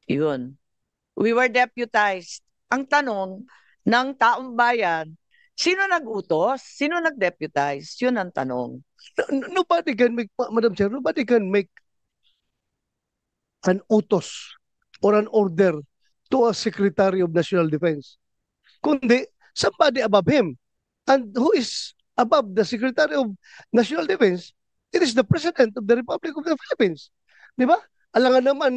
Yun. We were deputized. Ang tanong ng taong bayan, sino nag-utos? Sino nag-deputize? Yun ang tanong. Nobody can make, Madam Chair, nobody can make an utos or an order to a Secretary of National Defense. Kundi, somebody above him. And who is above the Secretary of National Defense? It is the President of the Republic of the Philippines. Di ba? Alangan naman,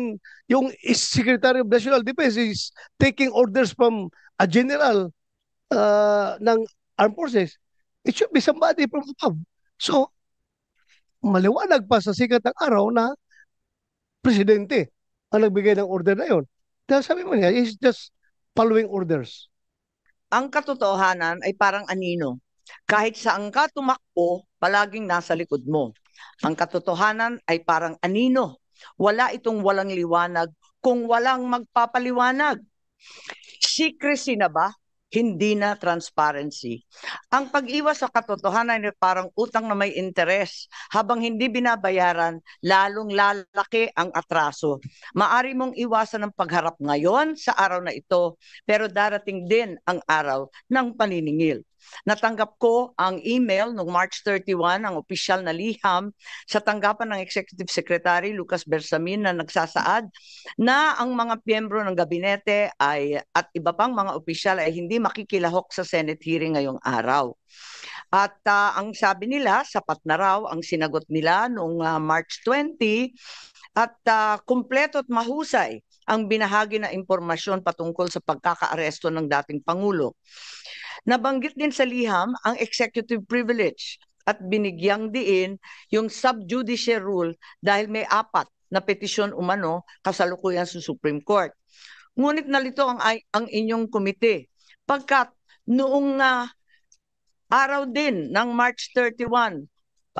yung Secretary of National Defense is taking orders from a general ng armed forces. It should be somebody from above. So, maliwanag pa sa sikat ng araw na presidente ang nagbigay ng order na yon. Dahil sabi mo niya, he's just following orders. Ang katotohanan ay parang anino. Kahit saan ka tumakbo, palaging nasa likod mo. Ang katotohanan ay parang anino. Wala itong walang liwanag kung walang magpapaliwanag. Secrecy na ba? Hindi na transparency. Ang pag-iwas sa katotohanan ay parang utang na may interes. Habang hindi binabayaran, lalong lalaki ang atraso. Maari mong iwasan ang pagharap ngayon sa araw na ito, pero darating din ang araw ng paniningil. Natanggap ko ang email noong March 31, ang opisyal na liham sa tanggapan ng Executive Secretary Lucas Bersamin na nagsasaad na ang mga miyembro ng gabinete at iba pang mga opisyal ay hindi makikilahok sa Senate hearing ngayong araw. At ang sabi nila, sapat na raw ang sinagot nila noong March 20 at kumpleto at mahusay ang binahagi na impormasyon patungkol sa pagkakaaresto ng dating Pangulo. Nabanggit din sa liham ang executive privilege at binigyang diin yung sub judice rule dahil may 4 na petisyon umano kasalukuyan sa Supreme Court. Ngunit nalito ang inyong komite pagkat noong araw din ng March 31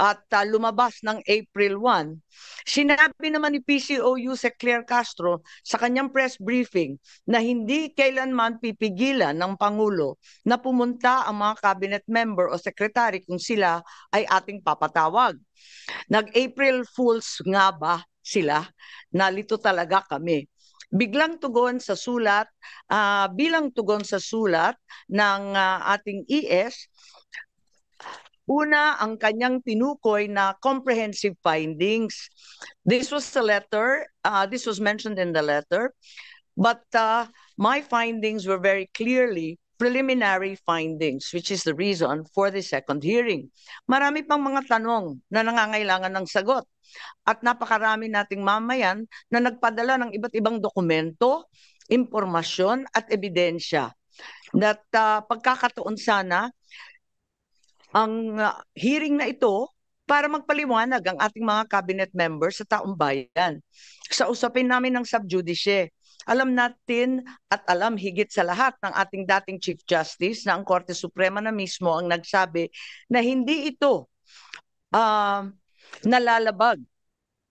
at lumabas ng April 1, sinabi naman ni PCOU Sec Claire Castro sa kanyang press briefing na hindi kailanman pipigilan ng Pangulo na pumunta ang mga cabinet member o secretary kung sila ay ating papatawag. Nag-April Fools nga ba sila? Nalito talaga kami. Biglang tugon sa sulat, bilang tugon sa sulat ng ating ES, una, ang kanyang tinukoy na comprehensive findings. This was the letter, this was mentioned in the letter, but my findings were very clearly preliminary findings, which is the reason for the second hearing. Marami pang mga tanong na nangangailangan ng sagot. At napakarami nating mamayan na nagpadala ng iba't ibang dokumento, impormasyon at ebidensya. That pagkakataon sana ang hearing na ito para magpaliwanag ang ating mga cabinet members sa taong bayan. Sa usapin namin ng subjudice, alam natin at alam higit sa lahat ng ating dating Chief Justice na ang Korte Suprema na mismo ang nagsabi na hindi ito nalalabag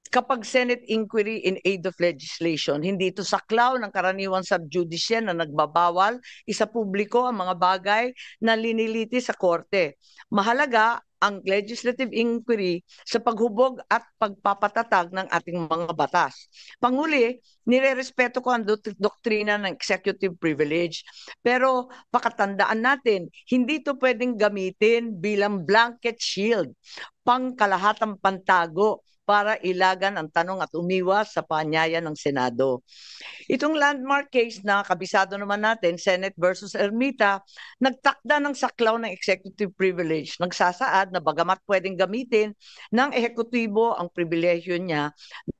kapag Senate inquiry in aid of legislation. Hindi ito saklaw ng karaniwang subjudice na nagbabawal isa publiko ang mga bagay na liniliti sa korte. Mahalaga ang legislative inquiry sa paghubog at pagpapatatag ng ating mga batas. Panguli, nirerespeto ko ang doktrina ng executive privilege, pero pakatandaan natin, hindi ito pwedeng gamitin bilang blanket shield, pangkalahatang pantago para ilagan ang tanong at umiwas sa paanyaya ng Senado. Itong landmark case na kabisado naman natin, Senate versus Ermita, nagtakda ng saklaw ng executive privilege. Nagsasaad na bagamat pwedeng gamitin ng ehekutibo ang pribilehyo niya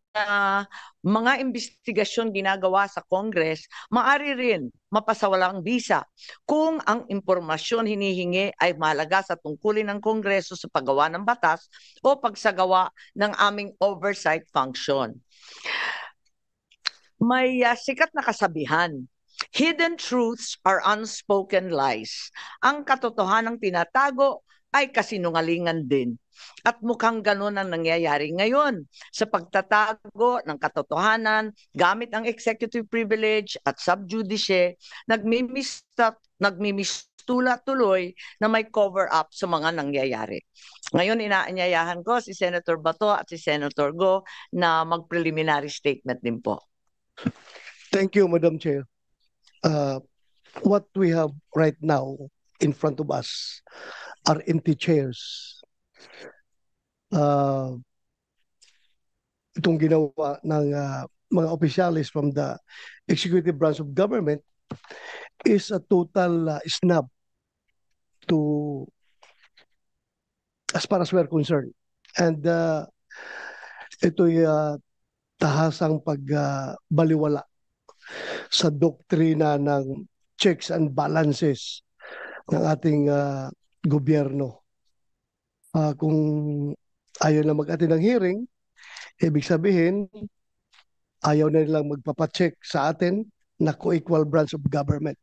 na mga investigasyon ginagawa sa Congress, maaari rin mapasawalang bisa kung ang impormasyon hinihingi ay mahalaga sa tungkulin ng Kongreso sa paggawa ng batas o pagsagawa ng aming oversight function. May sikat na kasabihan, hidden truths are unspoken lies. Ang katotohanang tinatago ay kasinungalingan din. At mukhang ganun ang nangyayari ngayon sa pagtatago ng katotohanan gamit ang executive privilege at subjudice, nagmimistula tuloy na may cover-up sa mga nangyayari. Ngayon, inaanyayahan ko si Senator Bato at si Senator Go na mag-preliminary statement din po. Thank you, Madam Chair. Uh, what we have right now in front of us are empty chairs. Uh, itong ginawa ng mga opisyalis from the executive branch of government is a total snub to as far as we're concerned. And ito'y tahasang pagbaliwala sa doktrina ng checks and balances ng ating gobyerno. Kung ayaw na mag-attend ng hearing, ibig sabihin, ayaw na nilang magpapacheck sa atin na co-equal branch of government.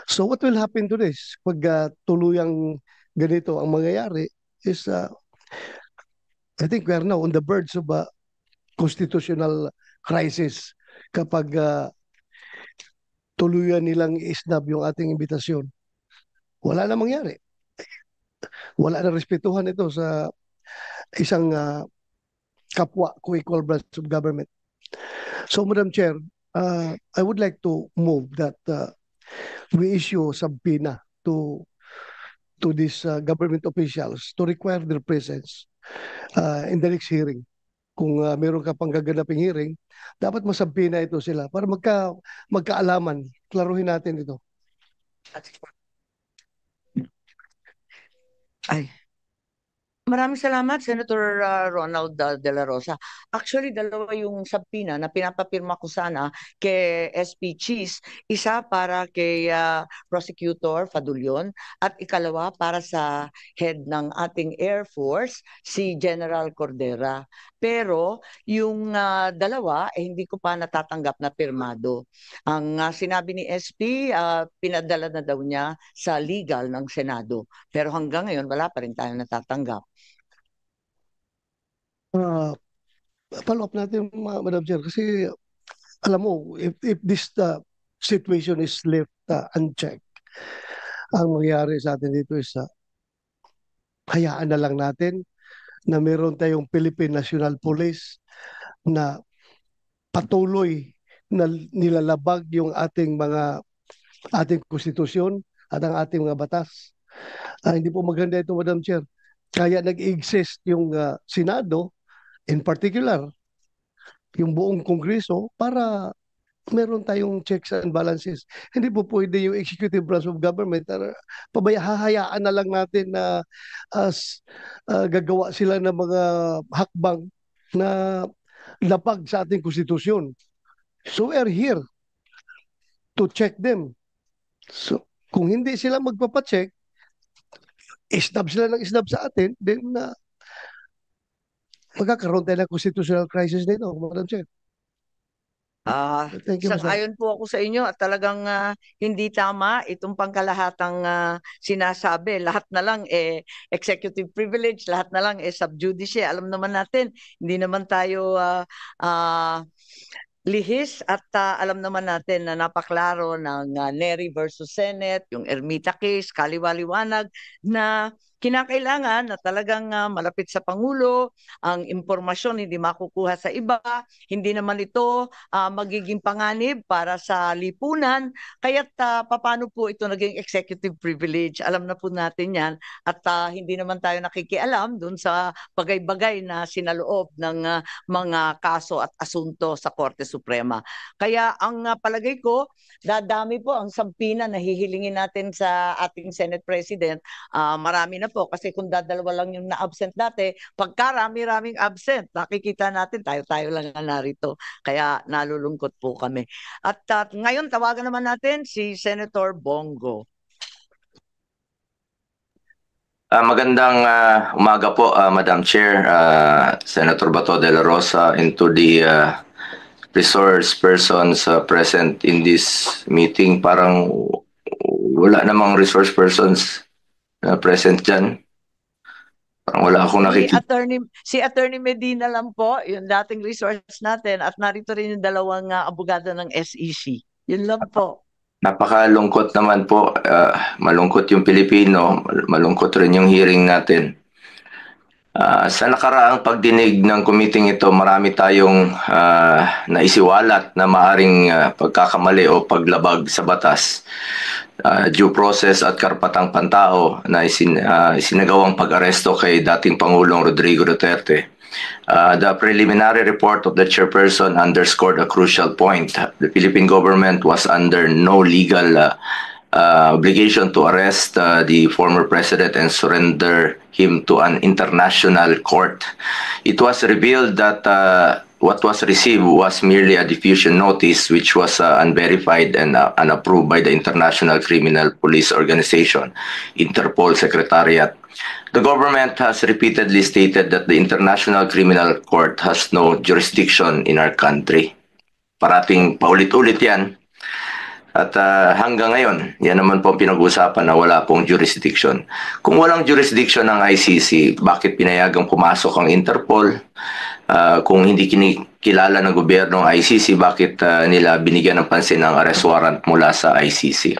So what will happen to this? Pag tuluyang ganito ang mangyayari is, I think we are now on the verge of a constitutional crisis kapag tuluyan nilang isnab yung ating imbitasyon. Wala na mangyari. Wala na respetuhan ito sa isang kapwa co-equal branch of government. So, Madam Chair, I would like to move that we issue subpoena to these government officials to require their presence in the next hearing. Kung meron ka pang gaganaping hearing, dapat masabpina ito sila para magkaalaman. Klaruhin natin ito. Ay. Maraming salamat, Senator Ronald De La Rosa. Actually, dalawa yung subpoena na pinapapirma ko sana kay SP Cheese. Isa para kay Prosecutor Fadulion at ikalawa para sa head ng ating Air Force, si General Cordera. Pero yung dalawa, hindi ko pa natatanggap na pirmado. Ang sinabi ni SP, pinadala na daw niya sa legal ng Senado. Pero hanggang ngayon, wala pa rin tayo natatanggap. Follow up natin, Madam Chair, kasi alam mo, if this situation is left unchecked, ang mangyayari sa atin dito is hayaan na lang natin na meron tayong Philippine National Police na patuloy na nilalabag yung ating konstitusyon at ang ating mga batas. Hindi po maganda ito, Madam Chair. Kaya nag-exist yung Senado, in particular, yung buong Kongreso para meron tayong checks and balances. Hindi po pwede yung executive branch of government hahayaan na lang natin na gagawa sila ng mga hakbang na lapag sa ating konstitusyon. So we are here to check them. So kung hindi sila magpapacheck, isnab sila ng isnab sa atin, then magkakaroon tayo ng constitutional crisis nito, Madam Chair. Thank you, Sang-ayon po ako sa inyo at talagang hindi tama itong pangkalahatang sinasabi. Lahat na lang executive privilege, lahat na lang sub judice. Alam naman natin, hindi naman tayo lihis at alam naman natin na napaklaro ng Neri versus Senate, yung Ermita case, kaliwaliwanag na kinakailangan na talagang malapit sa Pangulo, ang impormasyon hindi makukuha sa iba, hindi naman ito magiging panganib para sa lipunan, kaya't paano po ito naging executive privilege? Alam na po natin yan at hindi naman tayo nakikialam dun sa bagay-bagay na sinaloob ng mga kaso at asunto sa Korte Suprema. Kaya ang palagay ko, dadami po ang sampina na hihilingin natin sa ating Senate President. Marami na po kasi kung dadalawa lang yung na-absent dati, pagkarami-raming absent, nakikita natin tayo-tayo lang narito. Kaya nalulungkot po kami. At ngayon tawagan naman natin si Senator Bongo. Magandang umaga po, Madam Chair, Senator Bato de la Rosa, and to the resource persons present in this meeting. Parang wala namang resource persons present dyan. Parang wala akong nakikita. Si Attorney Medina lang po, yung dating resource natin, at narito rin yung dalawang abogado ng SEC. Yun lang po. Napakalungkot naman po. Malungkot yung Pilipino, malungkot rin yung hearing natin. Sa nakaraang pagdinig ng committee ito, marami tayong naisiwalat na maaring pagkakamali o paglabag sa batas, due process at karapatang pantao na isinagawang pag-aresto kay dating Pangulong Rodrigo Duterte. The preliminary report of the chairperson underscored a crucial point. The Philippine government was under no legal obligation to arrest the former president and surrender him to an international court. It was revealed that what was received was merely a diffusion notice which was unverified and unapproved by the International Criminal Police Organization, Interpol Secretariat. The government has repeatedly stated that the International Criminal Court has no jurisdiction in our country. Parating paulit-ulit yan. At hanggang ngayon, yan naman po pinag-usapan na wala pong jurisdiction. Kung walang jurisdiction ng ICC, bakit pinayagang pumasok ang Interpol? Kung hindi kinikilala ng gobyerno ng ICC, bakit nila binigyan ng pansin ng arrest warrant mula sa ICC?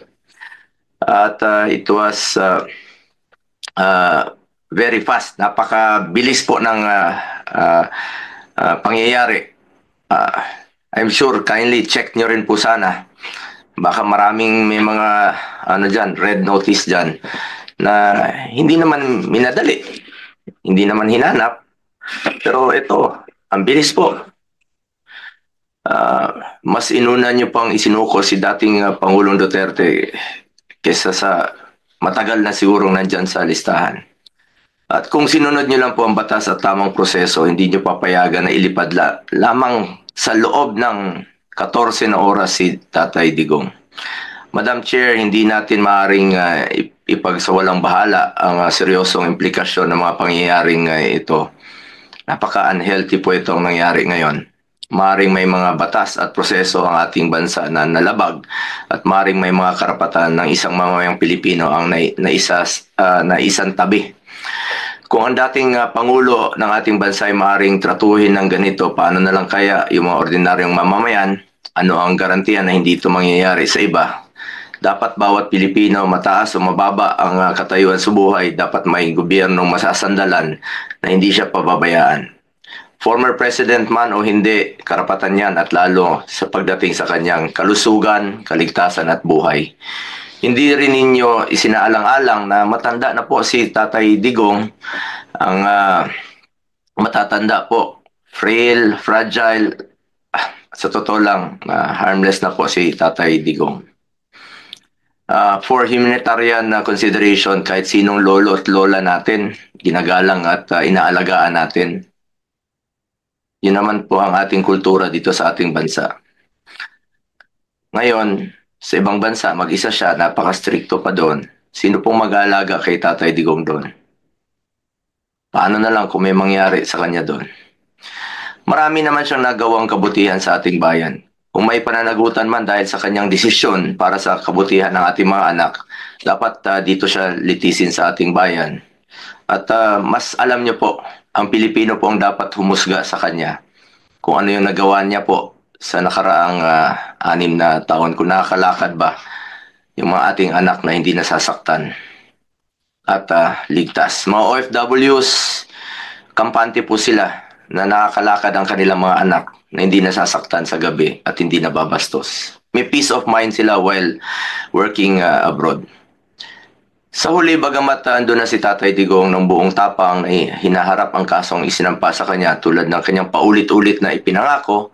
At it was very fast. Napakabilis po ng pangyayari. I'm sure kindly check nyo rin po sana. Baka maraming may mga red notice dyan na hindi naman minadali, hindi naman hinanap. Pero ito, ang bilis po. Mas inuna nyo pang isinuko si dating Pangulong Duterte kesa sa matagal na sigurong nandyan sa listahan. At kung sinunod nyo lang po ang batas at tamang proseso, hindi nyo papayagan na ilipad lamang sa loob ng 14 na oras si Tatay Digong. Madam Chair, hindi natin maaaring ipagsawalang bahala ang seryosong implikasyon ng mga pangyayaring ito. Napaka-unhealthy po itong nangyari ngayon. Maaaring may mga batas at proseso ang ating bansa na nalabag at maaaring may mga karapatan ng isang mamamayang Pilipino ang naisang tabi. Kung ang dating Pangulo ng ating bansa ay maaaring tratuhin ng ganito, paano na lang kaya yung mga ordinaryong mamamayan? Ano ang garantiya na hindi ito mangyayari sa iba? Dapat bawat Pilipino, mataas o mababa ang katayuan sa buhay, dapat may gobyernong masasandalan na hindi siya pababayaan. Former President man o hindi, karapatan yan at lalo sa pagdating sa kanyang kalusugan, kaligtasan at buhay. Hindi rin ninyo isinaalang-alang na matanda na po si Tatay Digong, ang matatanda po, frail, fragile, sa totoo lang, harmless na po si Tatay Digong. For humanitarian consideration, kahit sinong lolo at lola natin, ginagalang at inaalagaan natin. Yun naman po ang ating kultura dito sa ating bansa. Ngayon, sa ibang bansa, mag-isa siya, napaka-stricto pa doon. Sino pong mag-aalaga kay Tatay Digong doon? Paano na lang kung may mangyari sa kanya doon? Marami naman siyang nagawang kabutihan sa ating bayan. Kung may pananagutan man dahil sa kanyang desisyon para sa kabutihan ng ating mga anak, dapat dito siya litisin sa ating bayan. At mas alam niyo po, ang Pilipino po ang dapat humusga sa kanya. Kung ano yung nagawa niya po sa nakaraang 6 na taon, kung nakakalakad ba yung mga ating anak na hindi nasasaktan at ligtas. Mga OFWs, kampante po sila na nakakalakad ang kanilang mga anak na hindi nasasaktan sa gabi at hindi nababastos. May peace of mind sila while working abroad. Sa huli, bagamat andun na si Tatay Digong ng buong tapang na hinaharap ang kasong isinampa sa kanya tulad ng kanyang paulit-ulit na ipinangako,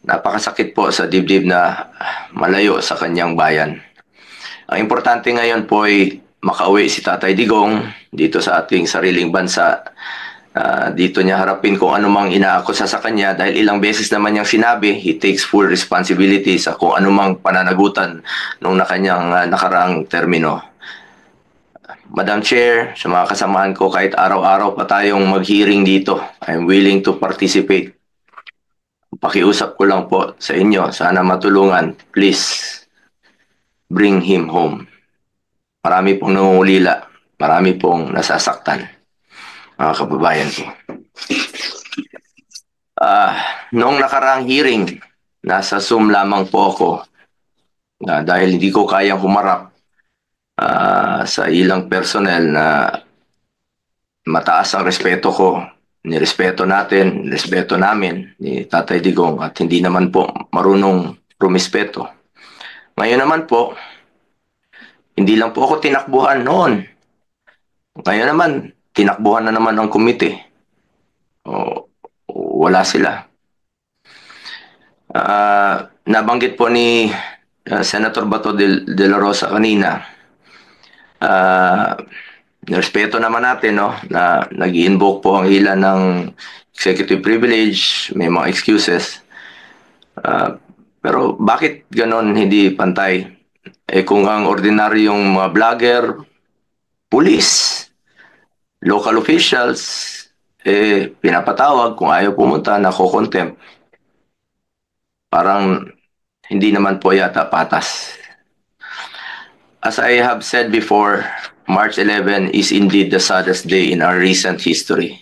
napakasakit po sa dibdib na malayo sa kanyang bayan. Ang importante ngayon po ay makauwi si Tatay Digong dito sa ating sariling bansa. Dito niya harapin kung anumang inaakusa sa kanya dahil ilang beses naman niyang sinabi, he takes full responsibility sa kung anumang pananagutan nung kanyang nakaraang termino. Madam Chair, sa mga kasamahan ko, kahit araw-araw pa tayong mag-hearing dito, I'm willing to participate. Pakiusap ko lang po sa inyo, sana matulungan, please bring him home. Marami pong nangungulila, marami pong nasasaktan, mga kababayan ko. Noong nakaraang hearing, nasa Zoom lamang po ako dahil hindi ko kayang humarap sa ilang personnel na mataas ang respeto ko. Nirespeto natin, nirespeto namin ni Tatay Digong at hindi naman po marunong rumispeto. Ngayon naman po, hindi lang po ako tinakbuhan noon. Ngayon naman, tinakbuhan na naman ng komite. O, wala sila. Nabanggit po ni Senator Bato de la Rosa kanina, respeto naman natin no, na nag-invoke po ang ilan ng executive privilege, may mga excuses. Pero bakit ganon hindi pantay? Kung ang ordinaryong mga vlogger, police, local officials, pinapatawag kung ayaw pumunta, nako-contempt. Parang hindi naman po yata patas. As I have said before, March 11 is indeed the saddest day in our recent history.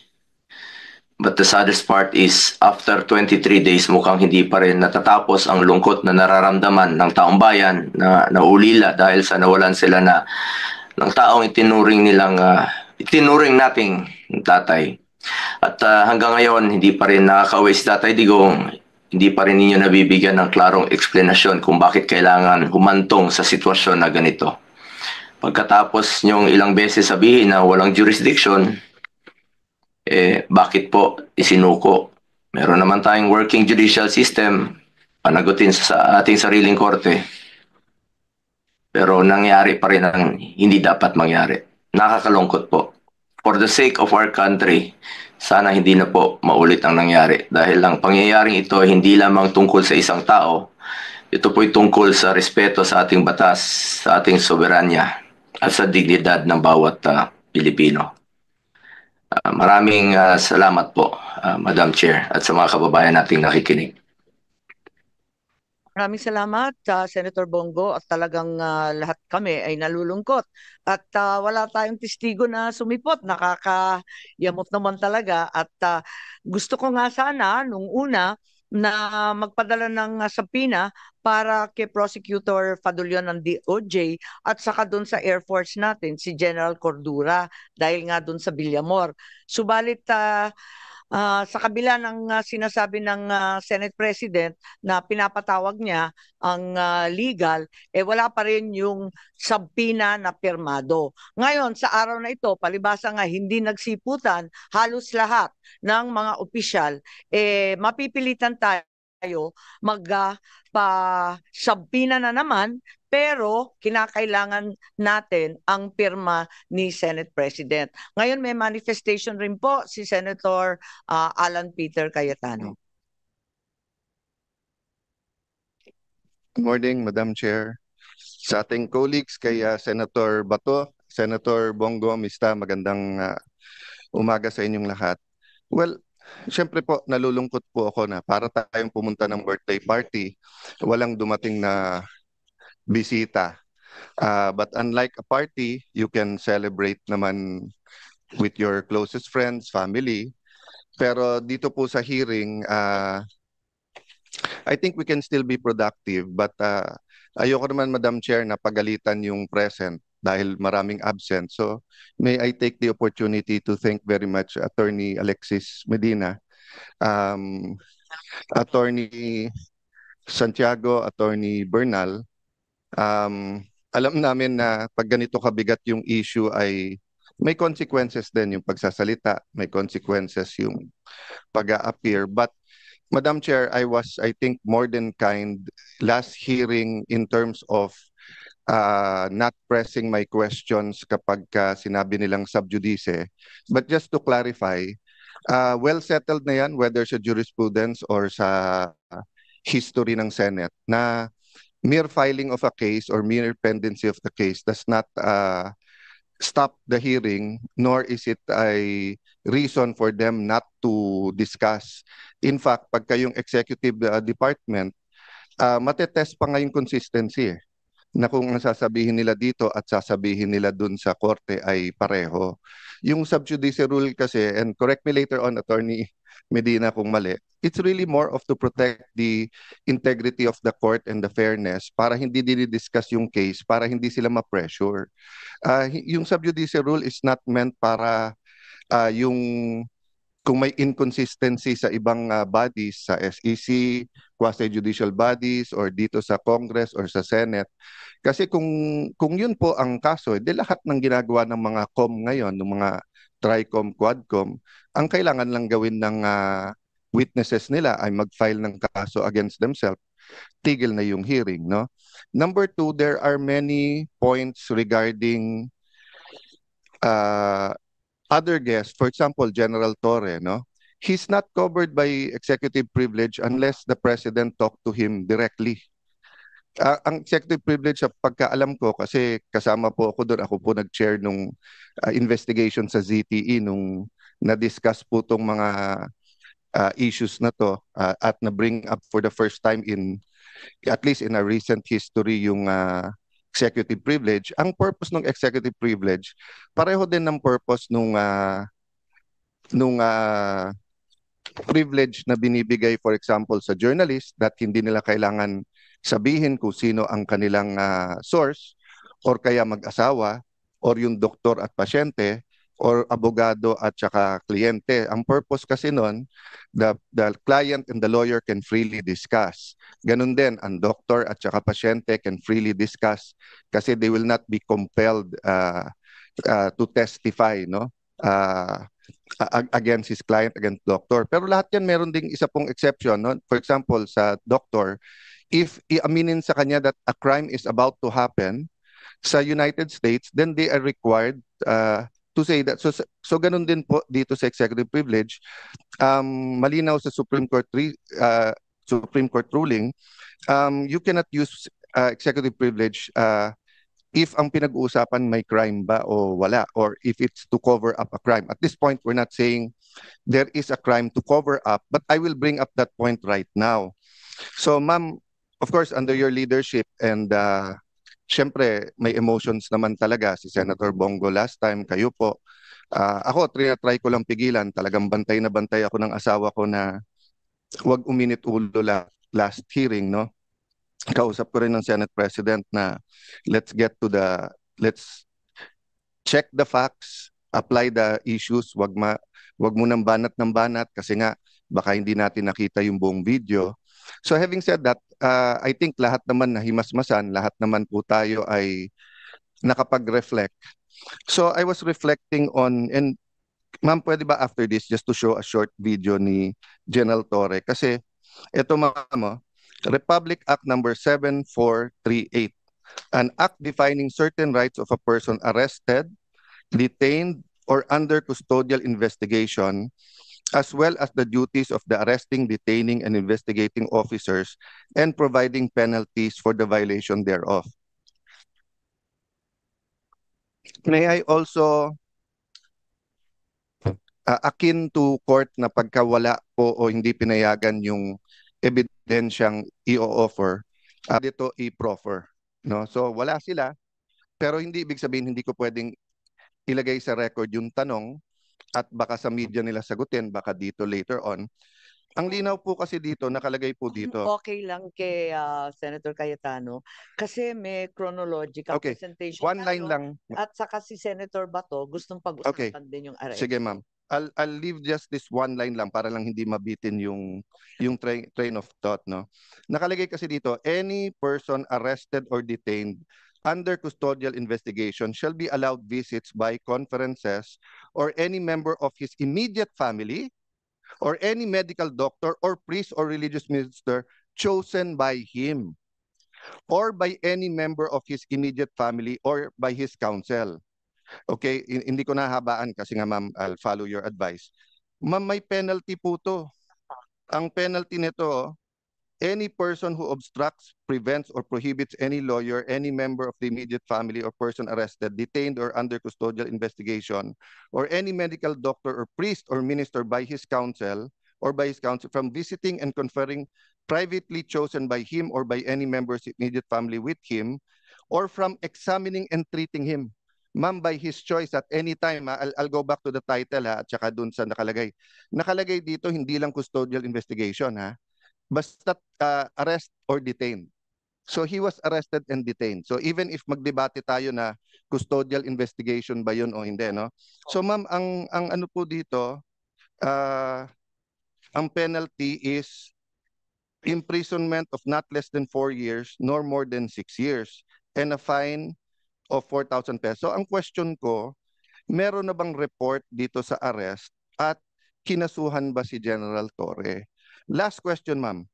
But the saddest part is, after 23 days, mukhang hindi pa rin natatapos ang lungkot na nararamdaman ng taong bayan na naulila dahil sa nawalan sila ng taong itinuring nating tatay. At hanggang ngayon, hindi pa rin nakakauwi si Tatay Digong, hindi pa rin ninyo nabibigyan ng klarong eksplanasyon kung bakit kailangan humantong sa sitwasyon na ganito. Pagkatapos nyong ilang beses sabihin na walang jurisdiction, bakit po isinuko? Meron naman tayong working judicial system, panagutin sa ating sariling korte. Pero nangyari pa rin ang hindi dapat mangyari. Nakakalungkot po. For the sake of our country, sana hindi na po maulit ang nangyari. Dahil ang pangyayaring ito hindi lamang tungkol sa isang tao, ito po'y tungkol sa respeto sa ating batas, sa ating soberanya, at sa dignidad ng bawat Pilipino. Maraming salamat po, Madam Chair, at sa mga kababayan nating nakikinig. Maraming salamat, Senator Bongo, at talagang lahat kami ay nalulungkot. At wala tayong testigo na sumipot, nakakayamot naman talaga. At gusto ko nga sana nung una na magpadala ng subpoena para kay Prosecutor Fadulion ng DOJ at saka doon sa Air Force natin, si General Cordura, dahil nga doon sa Villamor. Subalit sa kabila ng sinasabi ng Senate President na pinapatawag niya ang legal, wala pa rin yung subpoena na pirmado. Ngayon, sa araw na ito, palibasa nga hindi nagsiputan halos lahat ng mga opisyal, mapipilitan tayo magpa-subpoena na naman, pero kinakailangan natin ang pirma ni Senate President. Ngayon may manifestation rin po si Senator Alan Peter Cayetano. Good morning, Madam Chair. Sa ating colleagues kay Senator Bato, Senator Bongo, Mista, magandang umaga sa inyong lahat. Well, syempre po, nalulungkot po ako na para tayong pumunta ng birthday party, walang dumating na bisita. But unlike a party, you can celebrate naman with your closest friends, family. Pero dito po sa hearing, I think we can still be productive. But ayoko naman, Madam Chair, na pagalitan yung present dahil maraming absent. So may I take the opportunity to thank very much Attorney Alexis Medina, Attorney Santiago, Attorney Bernal. Alam namin na pag ganito kabigat yung issue ay may consequences din yung pagsasalita, may consequences yung pag-a-appear. But Madam Chair, I think, more than kind last hearing in terms of not pressing my questions kapag sinabi nilang sub judice. But just to clarify, well settled na yan, whether sa jurisprudence or sa history ng Senate, na mere filing of a case or mere pendency of the case does not stop the hearing, nor is it a reason for them not to discuss. In fact, pagka yung executive department, matetest pa nga yung consistency na kung ang sasabihin nila dito at sasabihin nila dun sa korte ay pareho. Yung sub judice rule kasi, and correct me later on, Attorney Medina, kung mali, it's really more of to protect the integrity of the court and the fairness para hindi dinidiscuss yung case, para hindi sila ma-pressure. Yung sub judice rule is not meant para yung kung may inconsistency sa ibang bodies, sa SEC, quasi-judicial bodies, or dito sa Congress or sa Senate. Kasi kung yun po ang kaso, di lahat ng ginagawa ng mga COM ngayon, ng mga TRICOM, QUADCOM, ang kailangan lang gawin ng witnesses nila ay mag-file ng kaso against themselves, tigil na yung hearing, no? Number two, there are many points regarding uh, other guests, for example, General Torre, no? He's not covered by executive privilege unless the president talked to him directly. Ang executive privilege sa pagkaalam ko, kasi kasama po ako doon, ako po nag-chair nung investigation sa ZTE nung na-discuss po tong mga issues na to at na-bring up for the first time in, at least in a recent history, yung executive privilege. Ang purpose ng executive privilege, pareho din ng purpose nung privilege na binibigay, for example, sa journalist, that hindi nila kailangan sabihin kung sino ang kanilang source, or kaya mag-asawa, or yung doktor at pasyente, or abogado at saka kliyente. Ang purpose kasi nun, the client and the lawyer can freely discuss. Ganun din, ang doktor at saka pasyente can freely discuss kasi they will not be compelled to testify, no? Against his client, against doctor. Pero lahat yan meron ding isa pong exception, no? For example, sa doctor, if iaminin sa kanya that a crime is about to happen sa United States, then they are required to say that. So ganun din po dito sa executive privilege. Malinaw sa Supreme Court ruling, you cannot use executive privilege if ang pinag-uusapan may crime ba o wala, or if it's to cover up a crime. At this point, we're not saying there is a crime to cover up, but I will bring up that point right now. So ma'am, of course, under your leadership, and syempre may emotions naman talaga si Senator Bongo last time, kayo po. Ako, try ko lang pigilan. Talagang bantay na bantay ako ng asawa ko na wag uminit ulo last hearing, no? Kausap ko rin ng Senate President na let's check the facts, apply the issues, wag mo nang banat ng banat kasi nga baka hindi natin nakita yung buong video. So having said that, I think lahat naman na himasmasan, lahat naman po tayo ay nakapag-reflect. So I was reflecting on, and ma'am, pwede ba after this just to show a short video ni General Torre? Kasi ito ma'am, Republic Act number 7438, an act defining certain rights of a person arrested, detained, or under custodial investigation, as well as the duties of the arresting, detaining, and investigating officers, and providing penalties for the violation thereof. May I also, akin to court na pagkawala po o hindi pinayagan yung ebidensyang i-offer, dito i-proffer. No? So wala sila, pero hindi ibig sabihin hindi ko pwedeng ilagay sa record yung tanong at baka sa media nila sagutin, baka dito later on. Ang linaw po kasi dito, nakalagay po dito. Okay lang kay Senator Cayetano kasi may chronological Okay, presentation one line tayo. lang. At saka si Senator Bato gustong pag-usapan din yung arrest. Sige ma'am. I'll leave just this one line lang para lang hindi mabitin yung train of thought, no. Nakalagay kasi dito, any person arrested or detained under custodial investigation shall be allowed visits by conferences or any member of his immediate family or any medical doctor or priest or religious minister chosen by him or by any member of his immediate family or by his counsel. Okay, hindi ko nahabaan kasi nga ma'am, I'll follow your advice. Ma'am, may penalty po to. Ang penalty nito, any person who obstructs, prevents, or prohibits any lawyer, any member of the immediate family or person arrested, detained, or under custodial investigation, or any medical doctor or priest or minister by his counsel from visiting and conferring privately chosen by him or by any member's immediate family with him, or from examining and treating him. Ma'am, by his choice at any time, I'll go back to the title at saka dun sa nakalagay. Nakalagay dito, hindi lang custodial investigation, basta arrest or detain. So he was arrested and detained. So even if magdebate tayo na custodial investigation ba yun o hindi, no? So ma'am, ang ano po dito, ang penalty is imprisonment of not less than 4 years nor more than 6 years and a fine of 4,000 pesos. So ang question ko, meron na bang report dito sa arrest at kinasuhan ba si General Torre? Last question, ma'am.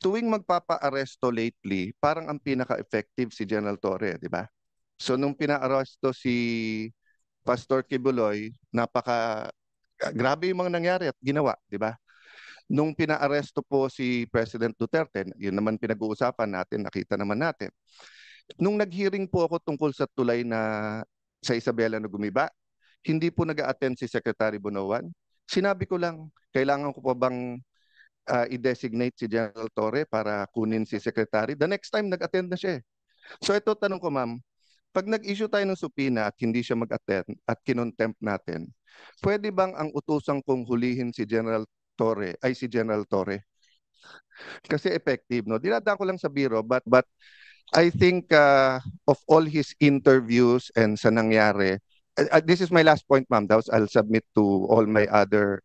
Tuwing magpapa-aresto lately, parang ang pinaka-effective si General Torre, di ba? So nung pina-aresto si Pastor Kibuloy, grabe yung mga nangyari at ginawa, di ba? Nung pina-aresto po si President Duterte, yun naman pinag-uusapan natin, nakita naman natin. Nung nag-hearing po ako tungkol sa tulay na sa Isabela na gumiba, hindi po nag-a-attend si Secretary Bunoan. Sinabi ko lang, kailangan ko pa bang i-designate si General Torre para kunin si Secretary? The next time, nag-attend na siya. So ito, tanong ko ma'am, pag nag-issue tayo ng subpoena at hindi siya mag-attend at kinontempt natin, pwede bang ang utusang kong hulihin si General Torre ay si General Torre? Kasi effective, no? Dinadaan ko lang sa biro, but I think of all his interviews and sa nangyari, this is my last point, ma'am. I'll submit to all my other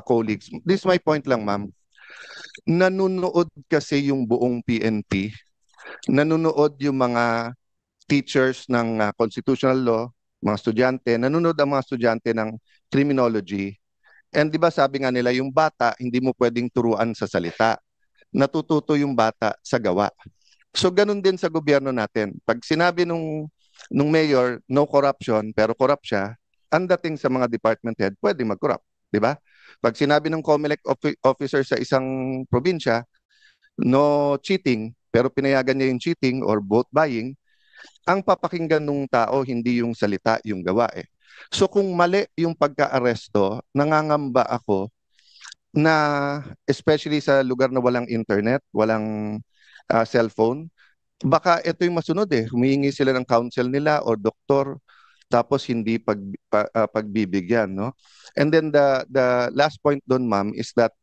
colleagues. This is my point lang, ma'am. Nanonood kasi yung buong PNP. Nanonood yung mga teachers ng constitutional law, mga estudyante. Nanonood ang mga estudyante ng criminology. And di ba sabi nga nila, yung bata, hindi mo pwedeng turuan sa salita. Natututo yung bata sa gawa. So ganun din sa gobyerno natin. Pag sinabi nung mayor, no corruption, pero corrupt siya, ang dating sa mga department head, pwede mag-corrupt. Di ba? Pag sinabi ng COMELEC officer sa isang probinsya, no cheating, pero pinayagan niya yung cheating or vote buying, ang papakinggan ng tao hindi yung salita, yung gawa eh. So kung mali yung pagka-aresto, nangangamba ako na especially sa lugar na walang internet, walang cellphone, baka ito yung masunod eh. Humihingi sila ng counsel nila o doktor tapos hindi pagbibigyan, no? And then the last point doon, ma'am, is that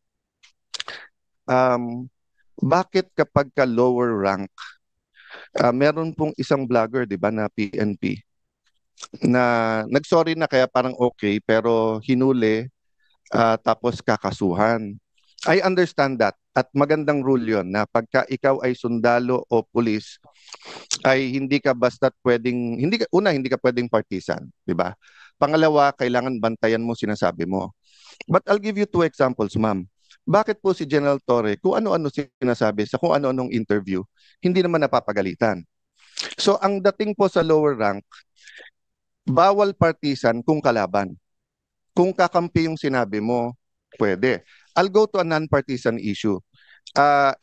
bakit kapag ka lower rank, meron pong isang vlogger, di ba, na PNP na nagsorry na kaya parang okay pero hinuli tapos kakasuhan. I understand that at magandang rule yon na pagka ikaw ay sundalo o pulis ay hindi ka basta pwedeng hindi ka pwedeng partisan, di ba? Pangalawa, kailangan bantayan mo sinasabi mo. But I'll give you 2 examples, ma'am. Bakit po si General Torre, kung ano-ano sinasabi sa kung ano-anong interview, hindi naman napapagalitan? So ang dating po sa lower rank, bawal partisan kung kalaban. Kung kakampi yung sinabi mo, pwede. I'll go to a non-partisan issue.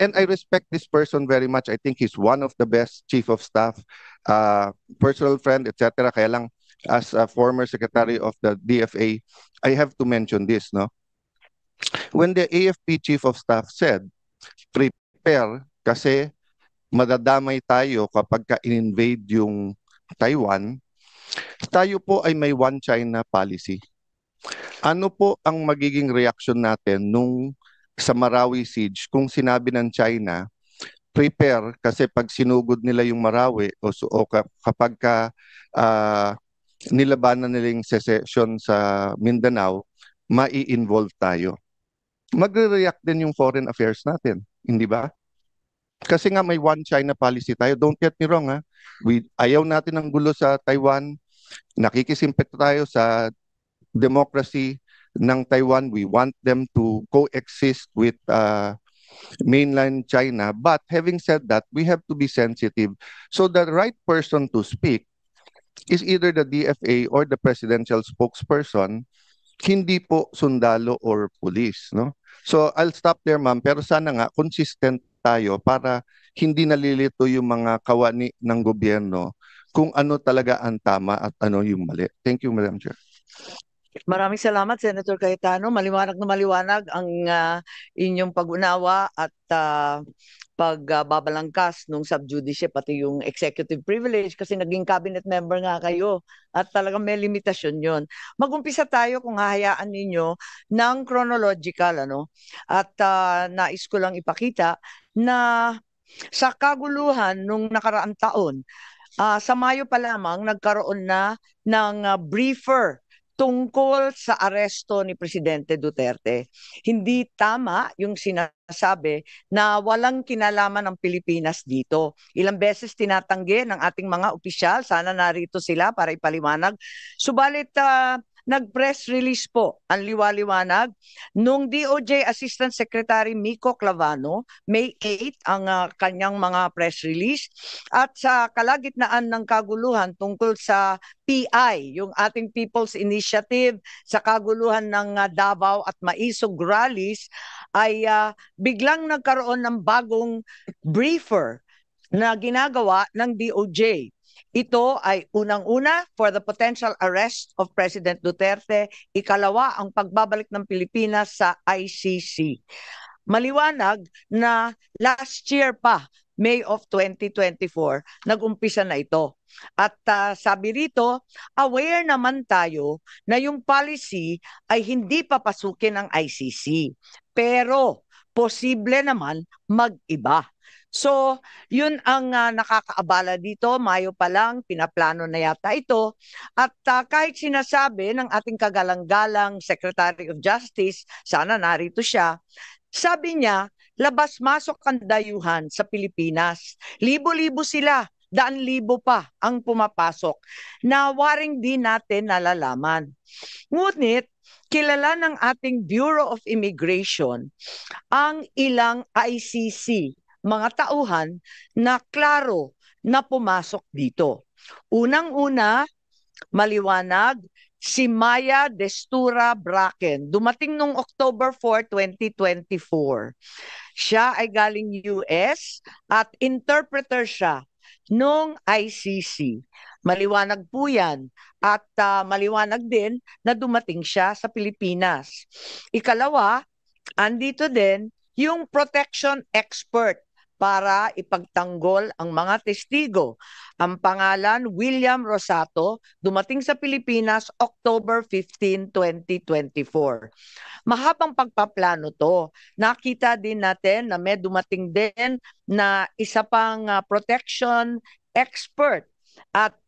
And I respect this person very much. I think he's one of the best chief of staff, personal friend, etc. Kaya lang, as a former secretary of the DFA, I have to mention this, no? When the AFP chief of staff said, prepare kasi madadamay tayo kapag ka-invade yung Taiwan, tayo po ay may one China policy. Ano po ang magiging reaksyon natin nung sa Marawi siege kung sinabi ng China, prepare kasi pag sinugod nila yung Marawi o kapag nilabanan nila yung secession sa Mindanao, mai-involve tayo. Magre-react din yung foreign affairs natin, hindi ba? Kasi nga may one China policy tayo. Don't get me wrong, ha? Ayaw natin ng gulo sa Taiwan. Nakikisimpekto tayo sa democracy ng Taiwan. We want them to coexist with mainland China. But having said that, we have to be sensitive. So the right person to speak is either the DFA or the presidential spokesperson, hindi po sundalo or police, no? So I'll stop there, ma'am. Pero sana nga consistent tayo para hindi nalilito yung mga kawani ng gobyerno kung ano talaga ang tama at ano yung mali. Thank you, Madam Chair. Maraming salamat, Senator Cayetano. Maliwanag na maliwanag ang inyong pag-unawa at pagbabalangkas nung subjudice pati yung executive privilege kasi naging cabinet member nga kayo at talagang may limitasyon yon. Mag-umpisa tayo kung hahayaan ninyo ng chronological, ano? At nais ko lang ipakita na sa kaguluhan nung nakaraang taon, sa Mayo pa lamang nagkaroon na ng briefer tungkol sa aresto ni Presidente Duterte. Hindi tama yung sinasabi na walang kinalaman ng Pilipinas dito. Ilang beses tinatanggi ng ating mga opisyal, sana narito sila para ipaliwanag. Subalit nag-press release po ang liwaliwanag nung DOJ Assistant Secretary Mico Clavano, May 8 ang kanyang mga press release, at sa kalagitnaan ng kaguluhan tungkol sa PI, yung ating People's Initiative, sa kaguluhan ng Davao at Maisog rallies, ay biglang nagkaroon ng bagong briefer na ginagawa ng DOJ. Ito ay unang-una for the potential arrest of President Duterte, ikalawa ang pagbabalik ng Pilipinas sa ICC. Maliwanag na last year pa, May of 2024, nag-umpisa na ito. At sabi rito, aware naman tayo na yung policy ay hindi papasukin ng ICC. Pero posible naman mag-iba. So, yun ang nakakaabala dito. Mayo pa lang, pinaplano na yata ito. At kahit sinasabi ng ating kagalang-galang Secretary of Justice, sana narito siya, sabi niya, labas-masok ang dayuhan sa Pilipinas. Libo-libo sila, daan-libo pa ang pumapasok na waring di natin nalalaman. Ngunit, kilala ng ating Bureau of Immigration ang ilang ICC, mga tauhan na klaro na pumasok dito. Unang-una, maliwanag, si Maya Destura Bracken. Dumating noong October 4, 2024. Siya ay galing US at interpreter siya noong ICC. Maliwanag po yan. At maliwanag din na dumating siya sa Pilipinas. Ikalawa, andito din yung protection expert para ipagtanggol ang mga testigo. Ang pangalan, William Rosato, dumating sa Pilipinas October 15, 2024. Mahabang pagpaplano to. Nakita din natin na may dumating din na isa pang protection expert at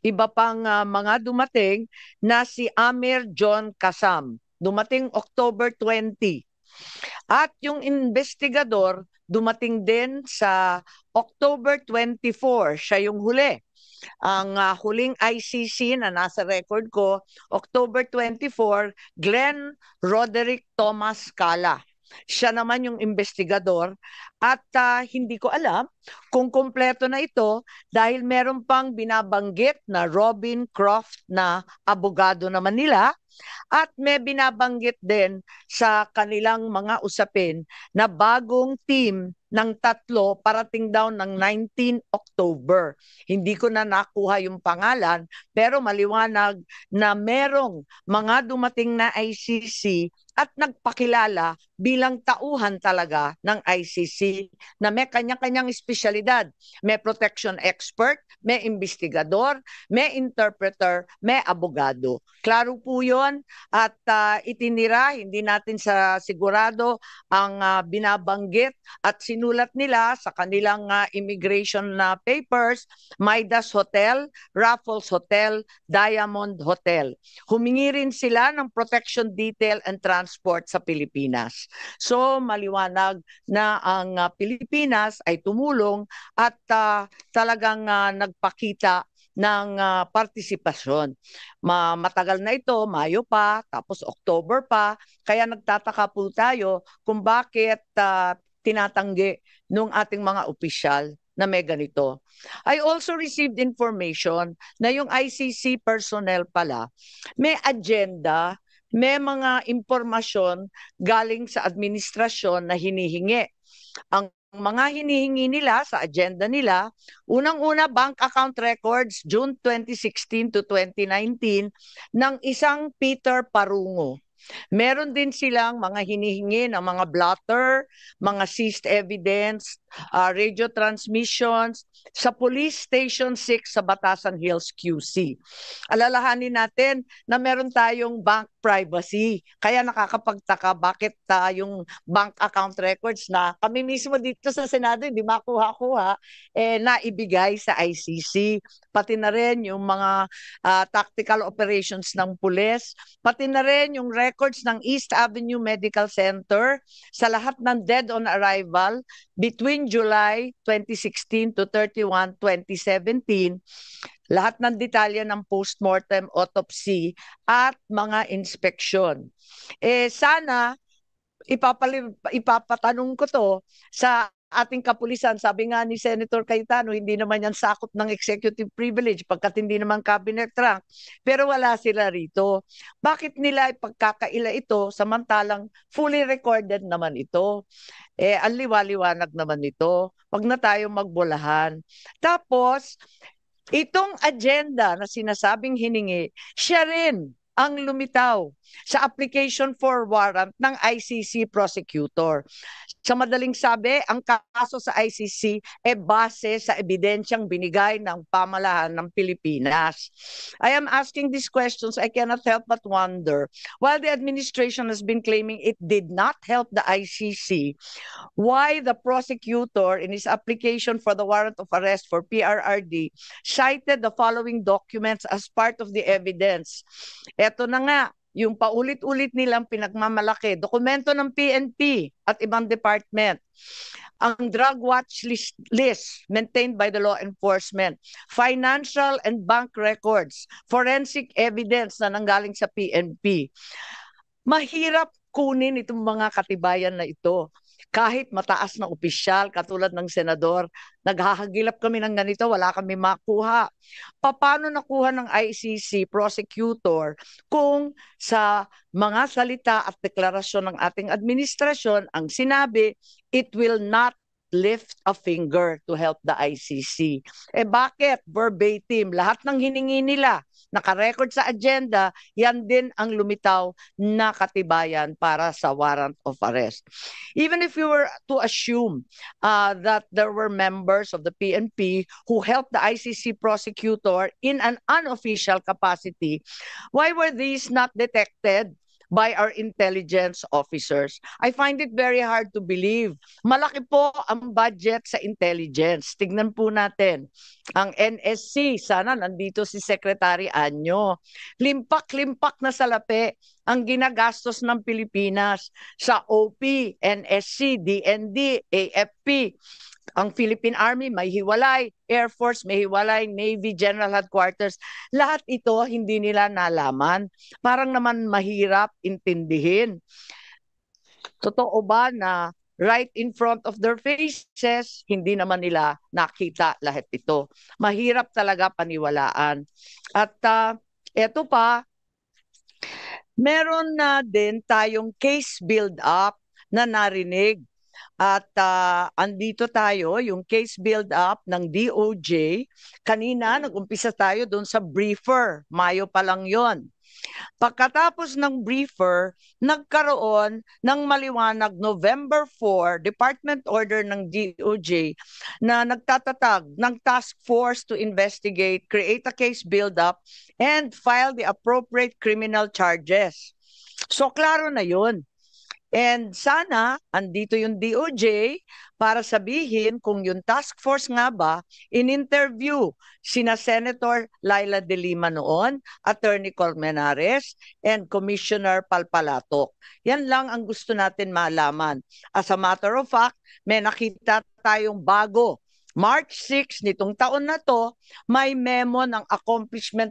iba pang mga dumating na si Amir John Kasam. Dumating October 20. At yung investigador, dumating din sa October 24. Siya yung huli. Ang huling ICC na nasa record ko, October 24, Glenn Roderick Thomas Cala. Siya naman yung investigador at hindi ko alam kung kumpleto na ito dahil meron pang binabanggit na Robin Croft na abogado naman nila. At may binabanggit din sa kanilang mga usapin na bagong team ng 3 parating daw ng 19 October. Hindi ko na nakuha yung pangalan pero maliwanag na merong mga dumating na ICC at nagpakilala bilang tauhan talaga ng ICC na may kanya-kanyang espesyalidad. May protection expert, may investigador, may interpreter, may abogado. Klaro po yun at itinira, hindi natin sa sigurado ang binabanggit at sinulat nila sa kanilang immigration papers, Midas Hotel, Raffles Hotel, Diamond Hotel. Humingi rin sila ng protection detail and transport sa Pilipinas. So maliwanag na ang Pilipinas ay tumulong at talagang nagpakita ng partisipasyon. Matagal na ito, Mayo pa, tapos October pa, kaya nagtataka po tayo kung bakit tinatanggi ng ating mga opisyal na may ganito. I also received information na yung ICC personnel pala may agenda, may mga impormasyon galing sa administrasyon na hinihingi. Ang mga hinihingi nila sa agenda nila, unang-una bank account records June 2016 to 2019 ng isang Peter Parungo. Meron din silang mga hinihingi ng mga blotter, mga seized evidence radio transmissions, sa Police Station 6 sa Batasan Hills, QC. Alalahanin natin na meron tayong bank privacy. Kaya nakakapagtaka bakit yung bank account records na kami mismo dito sa Senado hindi makuha-kuha, naibigay sa ICC. Pati na rin yung mga tactical operations ng pulis, pati na rin yung records ng East Avenue Medical Center sa lahat ng dead on arrival between July 2016 to 31, 2017, lahat ng detalye ng postmortem autopsy at mga inspeksyon. Sana ipapatanong ko to sa ating kapulisan. Sabi nga ni Senator Cayetano, hindi naman yan sakop ng executive privilege pagkat hindi naman cabinet rank. Pero wala sila rito. Bakit nila ipagkakaila ito samantalang fully recorded naman ito? Ang liwaliwanag naman ito. Wag na tayo magbulahan. Tapos, itong agenda na sinasabing hiningi, siya rin ang lumitaw sa application for warrant ng ICC prosecutor. Sa madaling sabi, ang kaso sa ICC base sa ebidensyang binigay ng pamahalaan ng Pilipinas. I am asking these questions, I cannot help but wonder, while the administration has been claiming it did not help the ICC, why the prosecutor in his application for the warrant of arrest for PRRD cited the following documents as part of the evidence. Ito na nga, yung paulit-ulit nilang pinagmamalaki, dokumento ng PNP at ibang department, ang drug watch list maintained by the law enforcement, financial and bank records, forensic evidence na nanggaling sa PNP. Mahirap kunin itong mga katibayan na ito. Kahit mataas na opisyal, katulad ng senador, naghahagilap kami ng ganito, wala kami makuha. Paano nakuha ng ICC prosecutor kung sa mga salita at deklarasyon ng ating administrasyon ang sinabi, it will not lift a finger to help the ICC. Bakit? Verbatim. Lahat ng hiningi nila, nakarecord sa agenda, yan din ang lumitaw na katibayan para sa warrant of arrest. Even if you were to assume that there were members of the PNP who helped the ICC prosecutor in an unofficial capacity, why were these not detected by our intelligence officers? I find it very hard to believe. Malaki po ang budget sa intelligence. Tignan po natin. Ang NSC, sana nandito si Secretary Anyo. Limpak-limpak na salapi ang ginagastos ng Pilipinas sa OP, NSC, DND, AFP. Ang Philippine Army may hiwalay, Air Force may hiwalay, Navy General Headquarters. Lahat ito hindi nila nalaman. Parang naman mahirap intindihin. Totoo ba na right in front of their faces, hindi naman nila nakita lahat ito? Mahirap talaga paniwalaan. At eto pa, meron na din tayong case build-up na narinig. At andito tayo, yung case build-up ng DOJ. Kanina, nag-umpisa tayo doon sa briefer. Mayo pa lang yon. Pagkatapos ng briefer, nagkaroon ng maliwanag November 4, Department Order ng DOJ na nagtatatag ng task force to investigate, create a case build-up, and file the appropriate criminal charges. So, klaro na yun. And sana, andito yung DOJ para sabihin kung yung task force nga ba, in-interview sina Senator Laila De Lima noon, Attorney Colmenares, and Commissioner Palpalatok. Yan lang ang gusto natin malaman. As a matter of fact, may nakita tayong bago. March 6 nitong taon na to, may memo ng accomplishment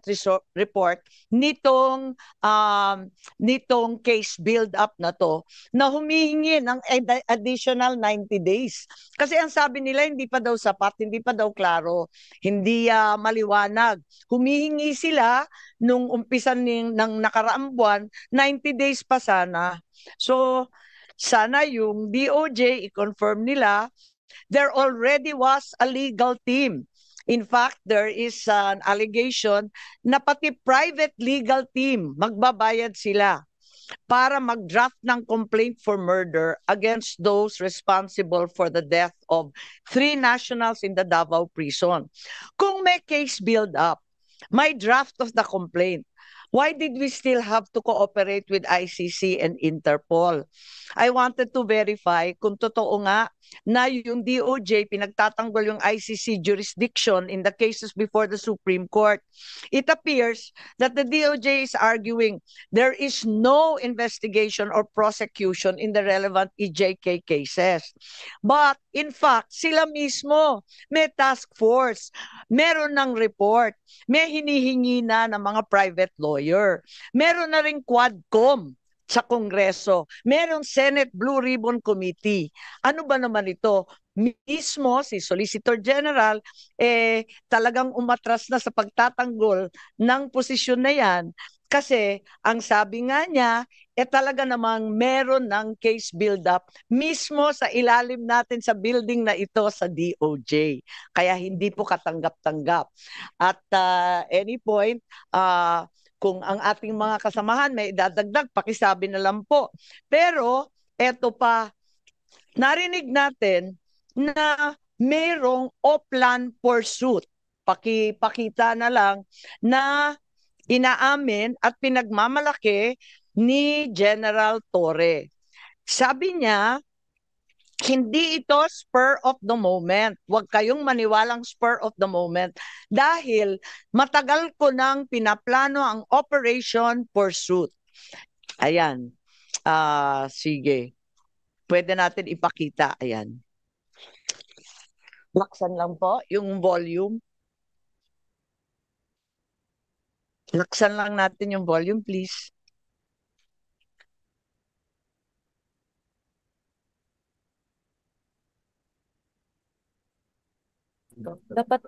report nitong case build-up na to na humihingi ng additional 90 days. Kasi ang sabi nila hindi pa daw sapat, hindi pa daw klaro, hindi maliwanag. Humihingi sila nung umpisan ng nakaraang buwan, 90 days pa sana. So sana yung DOJ i-confirm nila. There already was a legal team. In fact, there is an allegation na pati private legal team, magbabayad sila. para mag-draft ng complaint for murder against those responsible for the death of 3 nationals in the Davao prison. Kung may case build up, may draft of the complaint, why did we still have to cooperate with ICC and Interpol? I wanted to verify kung totoo nga na yung DOJ pinagtatanggol yung ICC jurisdiction in the cases before the Supreme Court. It appears that the DOJ is arguing there is no investigation or prosecution in the relevant EJK cases. But in fact, sila mismo may task force, meron ng report, may hinihingi na ng mga private lawyer, meron na ring Quadcom sa Kongreso, merong Senate Blue Ribbon Committee. Ano ba naman ito? Mismo si Solicitor General talagang umatras na sa pagtatanggol ng posisyon na yan kasi ang sabi nga niya talaga namang meron ng case build-up mismo sa ilalim natin sa building na ito sa DOJ. Kaya hindi po katanggap-tanggap. At any point, kung ang ating mga kasamahan may idadagdag, pakisabi na lang po. Pero eto pa, narinig natin na mayroong Oplan pursuit. Pakita na lang na inaamin at pinagmamalaki ni General Torre. Sabi niya, hindi ito spur of the moment. Huwag kayong maniwalang spur of the moment dahil matagal ko nang pinaplano ang Operation Pursuit. Ayan. Sige. Pwede natin ipakita. Ayan. Laksan lang po yung volume. Laksan lang natin yung volume, please. Dapat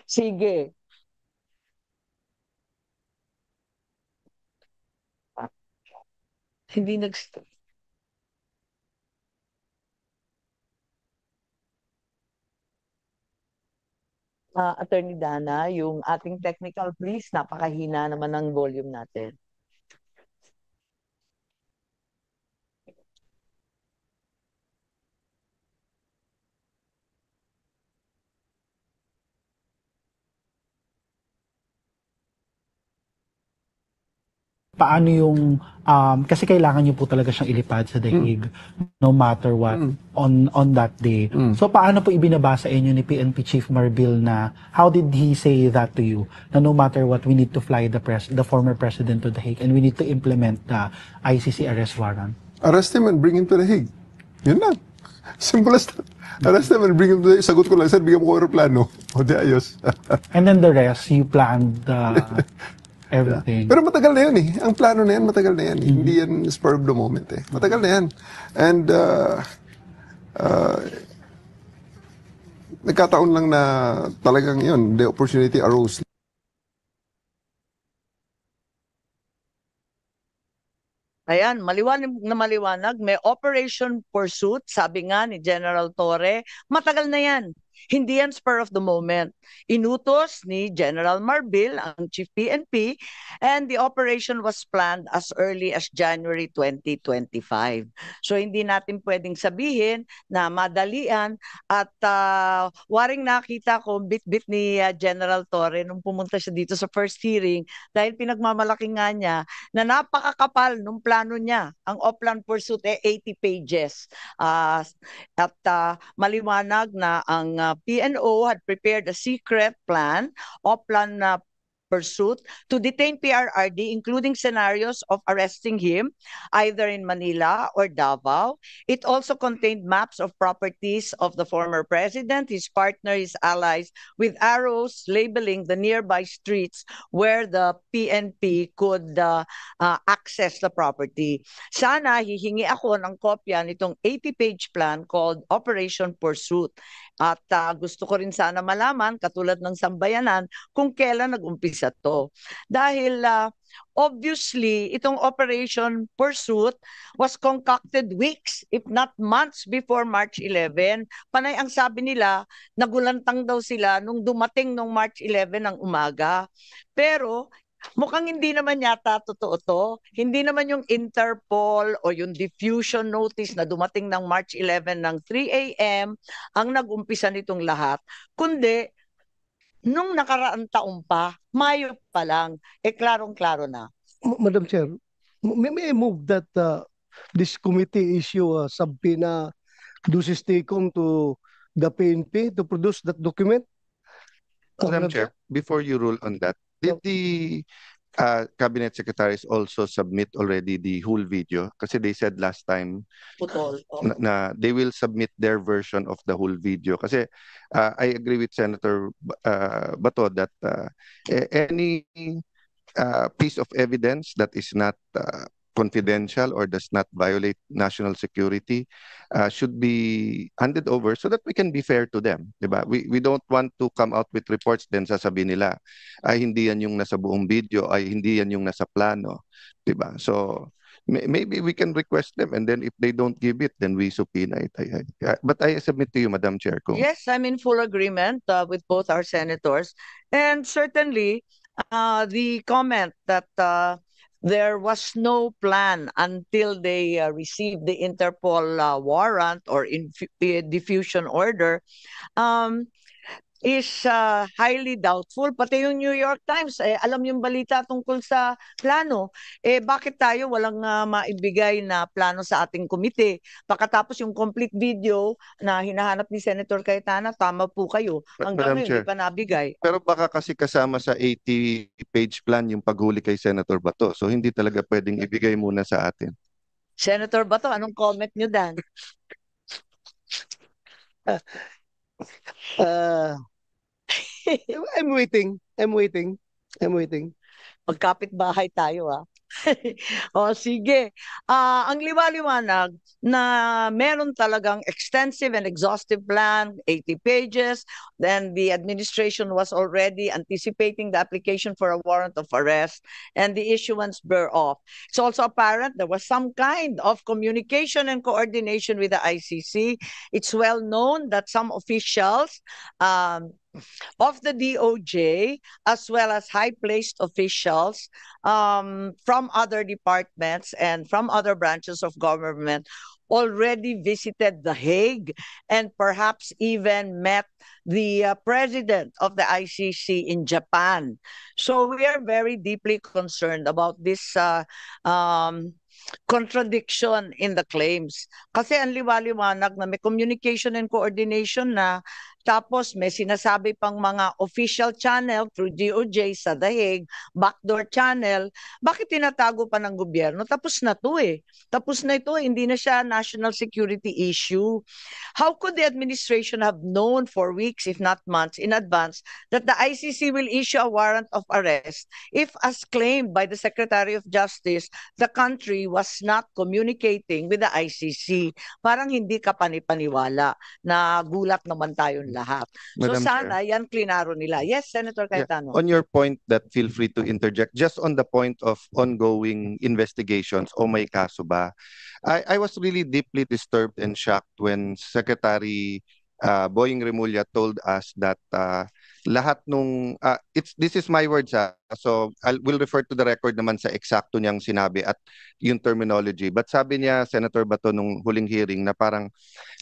Sige. Hindi nag-stop. Attorney Dana, yung ating technical please, napakahina naman ng volume natin. Paano yung kasi kailangan niyo po talaga siyang ilipad sa daig no matter what on that day. So paano po ibinaba sa inyo ni PNP Chief Marbil na how did he say that to you na no matter what we need to fly the former president to the Hague and we need to implement the ICC arrest warrant? Arrest him and bring him to the Hague. Yun lang. Simple as that. Arrest him and bring him to the Hague. Sagot ko lang, sir, bigyan mo ko aeroplano. O di ayos. And then the rest, you planned everything. Pero matagal na yun eh. Ang plano na yan, matagal na yan. Hindi yan spur of the moment eh. Matagal na yan. And nagkataon lang na talagang yun, the opportunity arose. Ayan, maliwanag, may Operation Pursuit, sabi nga ni General Torre, matagal na yan. Hindi yan spur of the moment. Inutos ni General Marbil, ang Chief PNP, and the operation was planned as early as January 2025. So hindi natin pwedeng sabihin na madalian at waring nakita ko bit-bit ni General Torre nung pumunta siya dito sa first hearing dahil pinagmamalaki nga niya na napakakapal nung plano niya. Ang Oplan Pursuit 80 pages. At maliwanag na ang PNO had prepared a secret plan, Oplan Pursuit, to detain PRRD, including scenarios of arresting him either in Manila or Davao. It also contained maps of properties of the former president, his partner, his allies, with arrows labeling the nearby streets where the PNP could access the property. Sana hihingi ako ng kopya nitong 80-page plan called Operation Pursuit. At gusto ko rin sana malaman, katulad ng sambayanan, kung kailan nag-umpisa to. Dahil obviously, itong Operation Pursuit was concocted weeks, if not months before March 11. Panay ang sabi nila, nagulantang daw sila nung dumating nung March 11 ng umaga. Pero mukhang hindi naman yata totoo to. Hindi naman yung Interpol o yung diffusion notice na dumating ng March 11 ng 3 a.m. ang nag-umpisa nitong lahat. Kundi, nung nakaraang taon pa, Mayo pa lang, klarong-klaro na. Madam Chair, may I move that this committee issue a subpoena duces tecum to the PNP to produce that document? Madam Chair, before you rule on that, did the cabinet secretaries also submit already the whole video? Kasi they said last time Putol. na they will submit their version of the whole video. Kasi I agree with Senator Bato that any piece of evidence that is not confidential or does not violate national security should be handed over so that we can be fair to them, diba? We don't want to come out with reports then sasabihin nila ay hindi yan yung nasa buong video, ay hindi yan yung nasa plano, diba? So maybe we can request them, and then if they don't give it, then we subpoena it. But I submit to you, Madam Chair. Yes, I'm in full agreement with both our senators, and certainly the comment that there was no plan until they received the Interpol warrant or diffusion order is highly doubtful. Pati yung New York Times, alam yung balita tungkol sa plano. Bakit tayo walang maibigay na plano sa ating komite? Pagkatapos yung complete video na hinahanap ni Senator Cayetana, tama po kayo. Hanggang ngayon, hindi pa nabigay. Pero baka kasi kasama sa 80-page plan yung paghuli kay Senator Bato. So hindi talaga pwedeng ibigay muna sa atin. Senator Bato, anong comment nyo dan? I'm waiting. Magkapit bahay tayo O sige. Ang liwaliwanag na meron talagang extensive and exhaustive plan, 80 pages. Then the administration was already anticipating the application for a warrant of arrest and the issuance thereof. It's also apparent there was some kind of communication and coordination with the ICC. It's well known that some officials of the DOJ, as well as high-placed officials from other departments and from other branches of government, already visited The Hague and perhaps even met the president of the ICC in Japan. So we are very deeply concerned about this contradiction in the claims. Kasi ang liwaliwanag na may communication and coordination na, tapos may sinasabi pang mga official channel through DOJ sa The Hague, backdoor channel. Bakit tinatago pa ng gobyerno? Tapos na to Tapos na ito, hindi na siya national security issue. How could the administration have known for weeks, if not months, in advance that the ICC will issue a warrant of arrest if, as claimed by the Secretary of Justice, the country was not communicating with the ICC? Parang hindi ka panipaniwala na gulat naman tayong lahat. Madam So sana Chair. yan klinaro nila. Yes, Senator Cayetano. On your point that feel free to interject, just on the point of ongoing investigations, o may kaso ba? I was really deeply disturbed and shocked when Secretary Boying Remulla told us that lahat nung this is my words so will refer to the record naman sa eksakto niyang sinabi at yung terminology, but sabi niya, Senator Bato, nung huling hearing na parang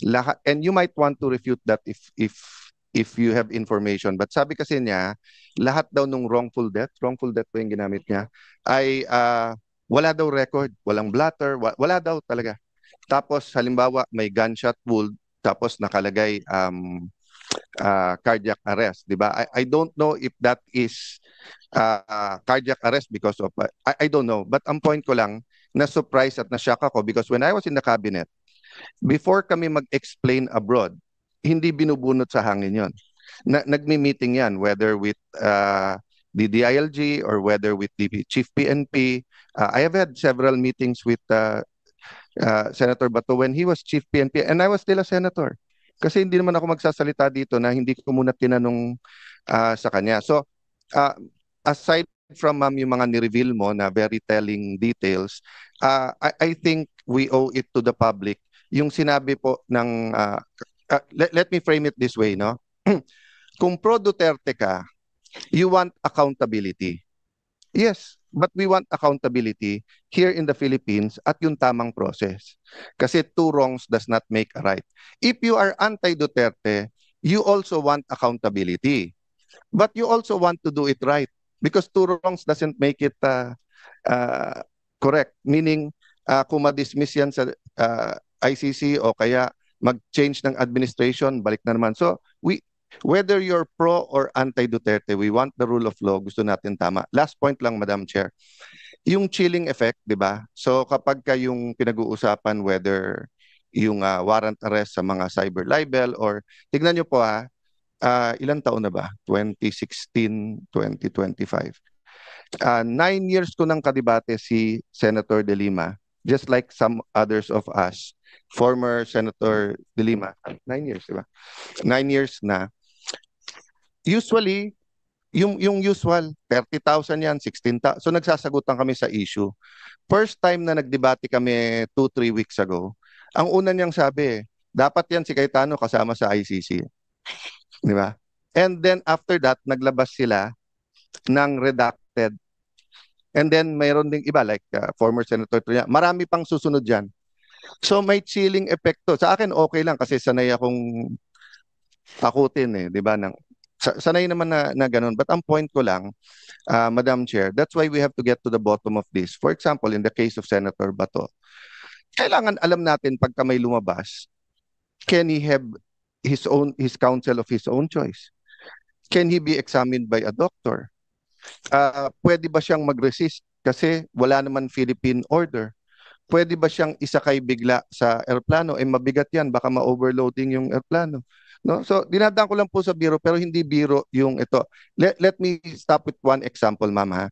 lahat, and you might want to refute that if you have information, but sabi kasi niya lahat daw nung wrongful death po yung ginamit niya ay wala daw record, walang blatter, wala daw talaga. Tapos halimbawa may gunshot wound, tapos nakalagay cardiac arrest, di ba? I don't know if that is cardiac arrest because of I don't know, but ang point ko lang, na surprise at na-shock ako because when I was in the cabinet, before kami mag-explain abroad, hindi binubunot sa hangin yon. Nagmi-meeting yan, whether with the DILG or whether with the Chief PNP. I have had several meetings with Senator Bato when he was Chief PNP and I was still a senator. Kasi hindi naman ako magsasalita dito na hindi ko muna tinanong sa kanya. So, uh, aside from yung mga ni-reveal mo na very telling details, I think we owe it to the public. Yung sinabi po ng, let me frame it this way, no? Kung pro Duterte ka, you want accountability. Yes, but we want accountability here in the Philippines at yung tamang process. Kasi two wrongs does not make a right. If you are anti-Duterte, you also want accountability. But you also want to do it right. Because two wrongs doesn't make it correct. Meaning, kung ma-dismiss yan sa ICC o kaya mag-change ng administration, balik na naman. So, whether you're pro or anti-Duterte, we want the rule of law. Gusto natin tama. Last point lang, Madam Chair. Yung chilling effect, di ba? So kapag yung pinag-uusapan whether yung warrant arrest sa mga cyber libel or, tignan nyo po ilang taon na ba? 2016, 2025. 9 years ko nang kadibate si Senator De Lima, just like some others of us, former Senator De Lima. 9 years, di ba? 9 years na. Usually, yung usual, 30,000 yan, 16,000. So nagsasagutan kami sa issue. First time na nagdebate kami 2-3 weeks ago, ang una niyang sabi, dapat yan si Cayetano kasama sa ICC. Di ba? And then after that, naglabas sila ng redacted. And then mayroon ding iba like former Senator Tria. Marami pang susunod dyan. So may chilling effect to. Sa akin okay lang kasi sanay akong takutin di ba? Sanay naman na ganun. But ang point ko lang, Madam Chair, that's why we have to get to the bottom of this. For example, in the case of Senator Bato, kailangan alam natin pagka may lumabas, can he have his counsel of his own choice? Can he be examined by a doctor? Pwede ba siyang mag-resist kasi wala naman Philippine order? Pwede ba siyang isakay bigla sa airplano? Mabigat yan, baka ma-overloading yung airplano. No? So, dinadaan ko lang po sa biro, pero hindi biro yung ito. Let me stop with one example, ma'am.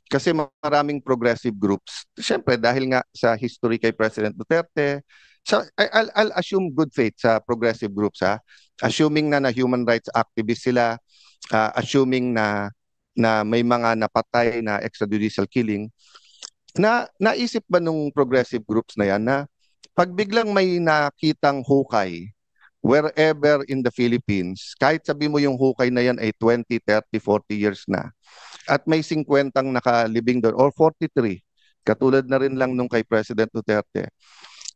Kasi maraming progressive groups. Siyempre, dahil nga sa history kay President Duterte, so I'll assume good faith sa progressive groups. Assuming na human rights activists sila, assuming na may mga napatay na extrajudicial killing, naisip ba nung progressive groups na yan na pag biglang may nakitang hukay wherever in the Philippines, kahit sabi mo yung hukay na yan ay 20, 30, 40 years na, at may 50 nakalibing doon, or 43, katulad na rin lang nung kay President Duterte.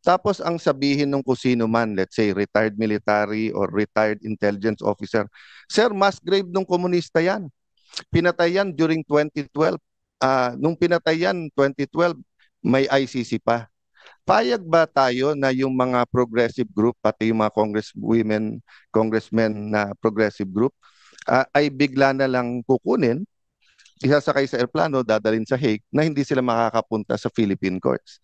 Tapos ang sabihin nung kusino man, let's say retired military or retired intelligence officer, sir, mass grave nung komunista yan. Pinatay yan during 2012. Nung pinatay yan, 2012, may ICC pa. Payag ba tayo na yung mga progressive group, pati yung mga congressmen na progressive group, ay bigla na lang kukunin, isasakay sa airplano, dadalhin sa Hague, na hindi sila makakapunta sa Philippine courts?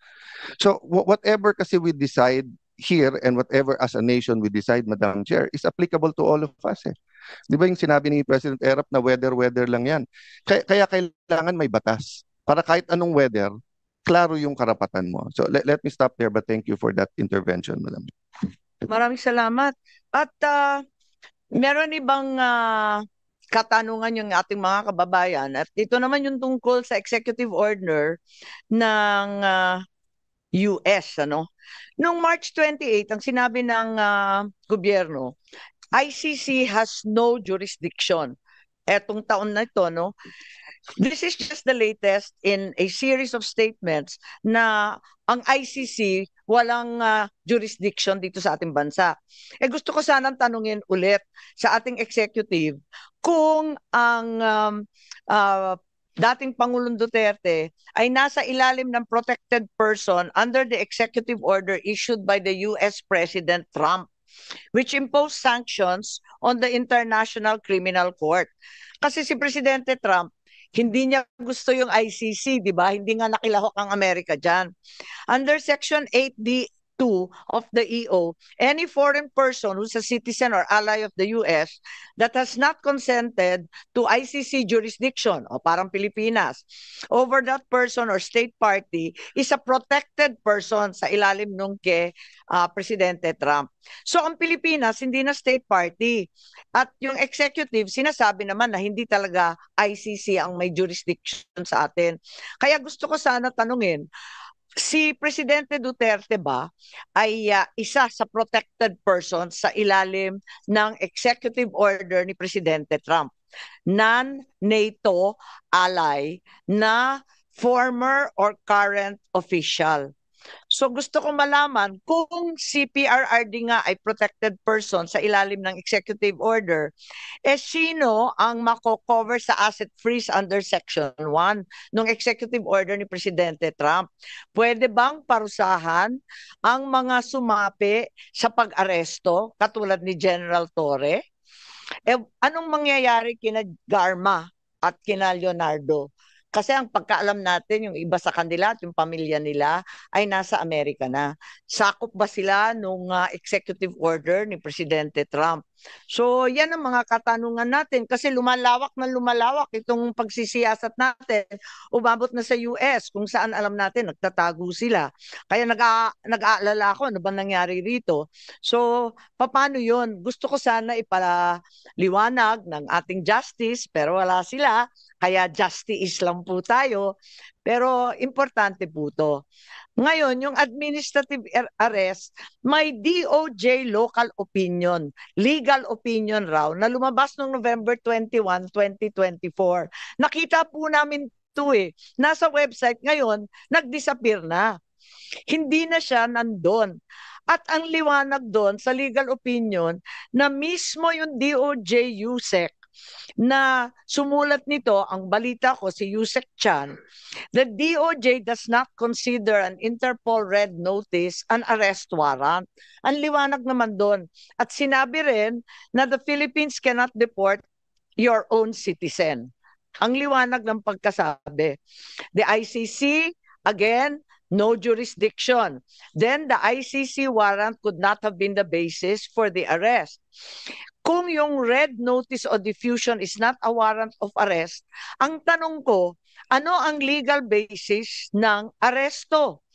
So whatever kasi we decide here and whatever as a nation we decide, Madam Chair, is applicable to all of us. Di ba yung sinabi ni President Erap na weather lang yan? Kaya kailangan may batas. Para kahit anong weather, klaro yung karapatan mo. So let me stop there, but thank you for that intervention, Madam. Maraming salamat. At meron ibang katanungan yung ating mga kababayan. At ito naman yung tungkol sa executive order ng US. Noong March 28, ang sinabi ng gobyerno, ICC has no jurisdiction. Etong taon na ito, this is just the latest in a series of statements na ang ICC walang jurisdiction dito sa ating bansa. Gusto ko sanang tanungin ulit sa ating executive kung ang dating Pangulong Duterte ay nasa ilalim ng protected person under the executive order issued by the US President Trump, which imposed sanctions on the International Criminal Court. Kasi si Presidente Trump, hindi niya gusto yung ICC, di ba? Hindi nga nakilahok ang Amerika dyan. Under Section 8D2 2 of the EO, any foreign person who's a citizen or ally of the US that has not consented to ICC jurisdiction, o parang Pilipinas, over that person or state party is a protected person sa ilalim nung kay Presidente Trump. So ang Pilipinas hindi na state party. At yung executive, sinasabi naman na hindi talaga ICC ang may jurisdiction sa atin. Kaya gusto ko sana tanungin, si Presidente Duterte ba ay isa sa protected person sa ilalim ng executive order ni Presidente Trump? Non-NATO ally na former or current official. So gusto ko malaman kung si PRRD nga ay protected person sa ilalim ng executive order, sino ang mako-cover sa asset freeze under Section 1 ng executive order ni Presidente Trump? Pwede bang parusahan ang mga sumapi sa pag-aresto katulad ni General Torre? Anong mangyayari kina Garma at kina Leonardo? Kasi ang pagkaalam natin, yung iba sa kanila at yung pamilya nila ay nasa Amerika na. Sakop ba sila nung executive order ni Presidente Trump? So yan ang mga katanungan natin kasi lumalawak na lumalawak itong pagsisiyasat natin. Umabot na sa US kung saan alam natin nagtatago sila. Kaya nag-aalala ako ano ba nangyari rito. So paano yun? Gusto ko sana ipaliwanag ng ating justice pero wala sila. Kaya justice lang po tayo. Pero importante po to. Ngayon, yung administrative arrest, may DOJ local opinion, legal opinion raw, na lumabas noong November 21, 2024. Nakita po namin ito Nasa website ngayon, nag-disappear na. Hindi na siya nandun. At ang liwanag doon sa legal opinion na mismo yung DOJ USEC na sumulat nito, ang balita ko si Yusek Chan, the DOJ does not consider an Interpol red notice an arrest warrant. Ang liwanag naman doon. At sinabi rin na the Philippines cannot deport your own citizen. Ang liwanag ng pagkasabi. The ICC, again, no jurisdiction. Then the ICC warrant could not have been the basis for the arrest. Kung yung red notice o diffusion is not a warrant of arrest, ang tanong ko, ano ang legal basis ng aresto?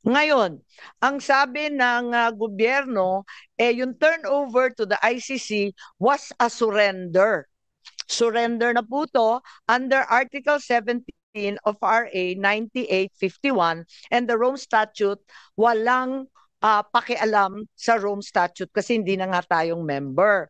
Ngayon, ang sabi ng gobyerno, yung turnover to the ICC was a surrender. Surrender na po to under Article 17 of RA 9851 and the Rome Statute, walang pakialam sa Rome Statute kasi hindi na nga tayong member.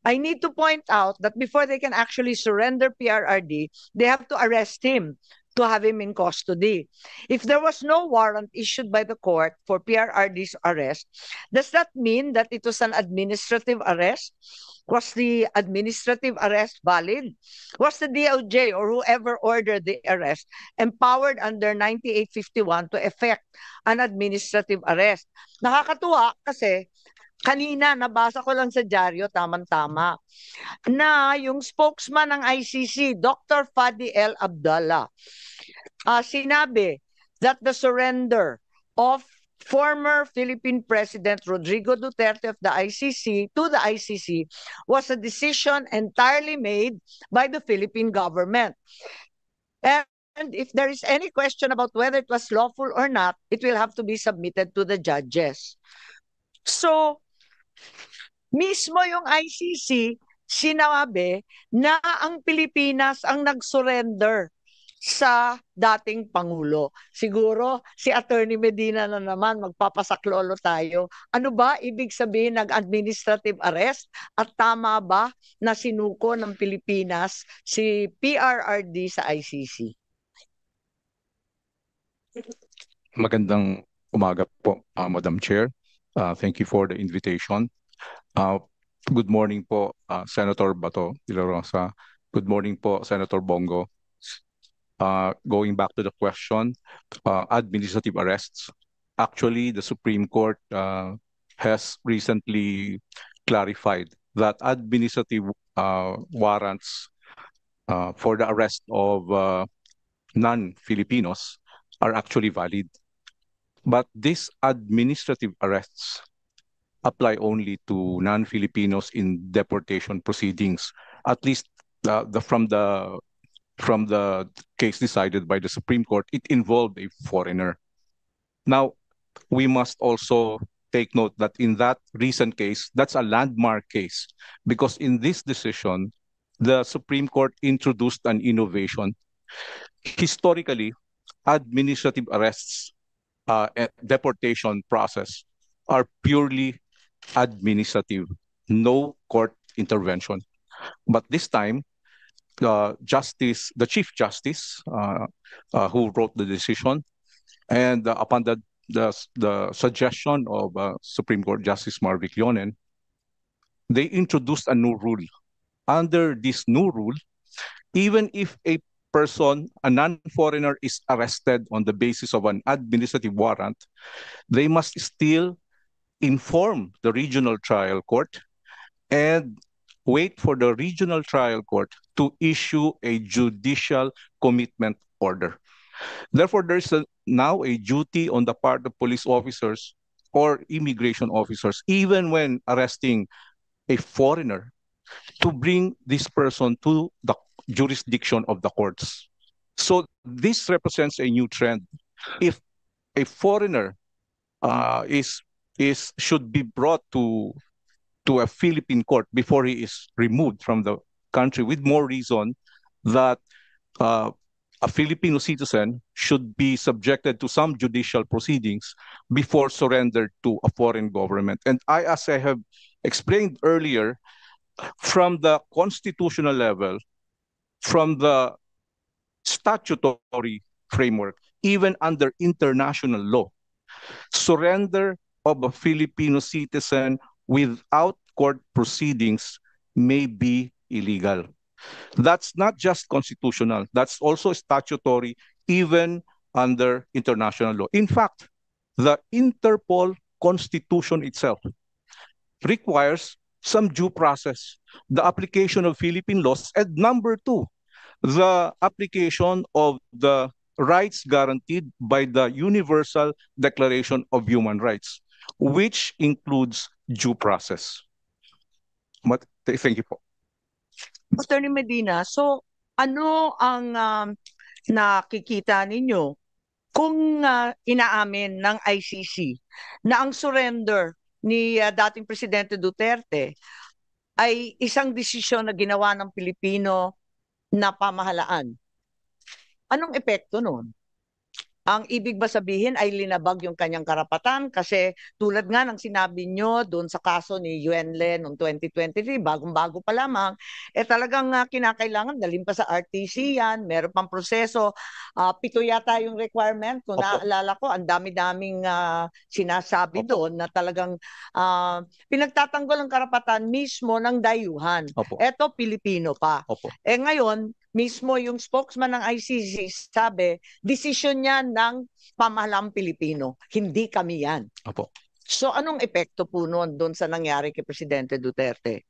I need to point out that before they can actually surrender PRRD, they have to arrest him to have him in custody. If there was no warrant issued by the court for PRRD's arrest, does that mean that it was an administrative arrest? Was the administrative arrest valid? Was the DOJ or whoever ordered the arrest empowered under 9851 to effect an administrative arrest? Nakakatuwa kasi kanina nabasa ko lang sa dyaryo, tamang-tama, na yung spokesman ng ICC, Dr. Fadi L. Abdallah, sinabi that the surrender of former Philippine President Rodrigo Duterte of the ICC to the ICC was a decision entirely made by the Philippine government. And if there is any question about whether it was lawful or not, it will have to be submitted to the judges. So, mismo yung ICC, sinabi na ang Pilipinas ang nag-surrender sa dating Pangulo. Siguro si Attorney Medina na naman magpapasaklolo tayo. Ano ba ibig sabihin ng administrative arrest? At tama ba na sinuko ng Pilipinas si PRRD sa ICC? Magandang umaga po, Madam Chair. Thank you for the invitation. Good morning po, Senator Bato de la Rosa. Good morning po, Senator Bongo. Going back to the question, administrative arrests. Actually, the Supreme Court has recently clarified that administrative warrants for the arrest of non-Filipinos are actually valid. But these administrative arrests apply only to non-Filipinos in deportation proceedings, at least from the case decided by the Supreme Court, it involved a foreigner. Now, we must also take note that in that recent case, that's a landmark case, because in this decision, the Supreme Court introduced an innovation. Historically, administrative arrests and deportation process are purely administrative, no court intervention. But this time, the Chief Justice, who wrote the decision, and upon the suggestion of Supreme Court Justice Marvick Leonen, they introduced a new rule. Under this new rule, even if a person, a non-foreigner, is arrested on the basis of an administrative warrant, they must still inform the regional trial court and wait for the regional trial court to issue a judicial commitment order. Therefore, there's now a duty on the part of police officers or immigration officers, even when arresting a foreigner, to bring this person to the jurisdiction of the courts. So this represents a new trend. If a foreigner should be brought to a Philippine court before he is removed from the country, with more reason that a Filipino citizen should be subjected to some judicial proceedings before surrendered to a foreign government. And as I have explained earlier, from the constitutional level, from the statutory framework, even under international law, surrender of a Filipino citizen without court proceedings may be illegal. That's not just constitutional, that's also statutory, even under international law. In fact, the Interpol Constitution itself requires some due process, the application of Philippine laws, and number two, the application of the rights guaranteed by the Universal Declaration of Human Rights, which includes due process. But thank you po. Attorney Medina, so ano ang nakikita ninyo kung inaamin ng ICC na ang surrender ni dating Presidente Duterte ay isang desisyon na ginawa ng Pilipino na pamahalaan? Anong epekto nun? Ang ibig ba sabihin ay linabag yung kanyang karapatan? Kasi tulad nga ng sinabi nyo doon sa kaso ni Yuenle noong 2023, bagong-bago pa lamang, talagang kinakailangan, dalhin pa sa RTC yan, meron pang proseso. 7 yata yung requirement. Kung naaalala ko, ang dami-daming sinasabi doon na talagang pinagtatanggol ang karapatan mismo ng dayuhan. Eto, Pilipino pa. Ngayon, mismo yung spokesman ng ICC sabi, desisyon niya ng pamahalaang Pilipino. Hindi kami yan. So anong epekto po noon doon sa nangyari kay Presidente Duterte?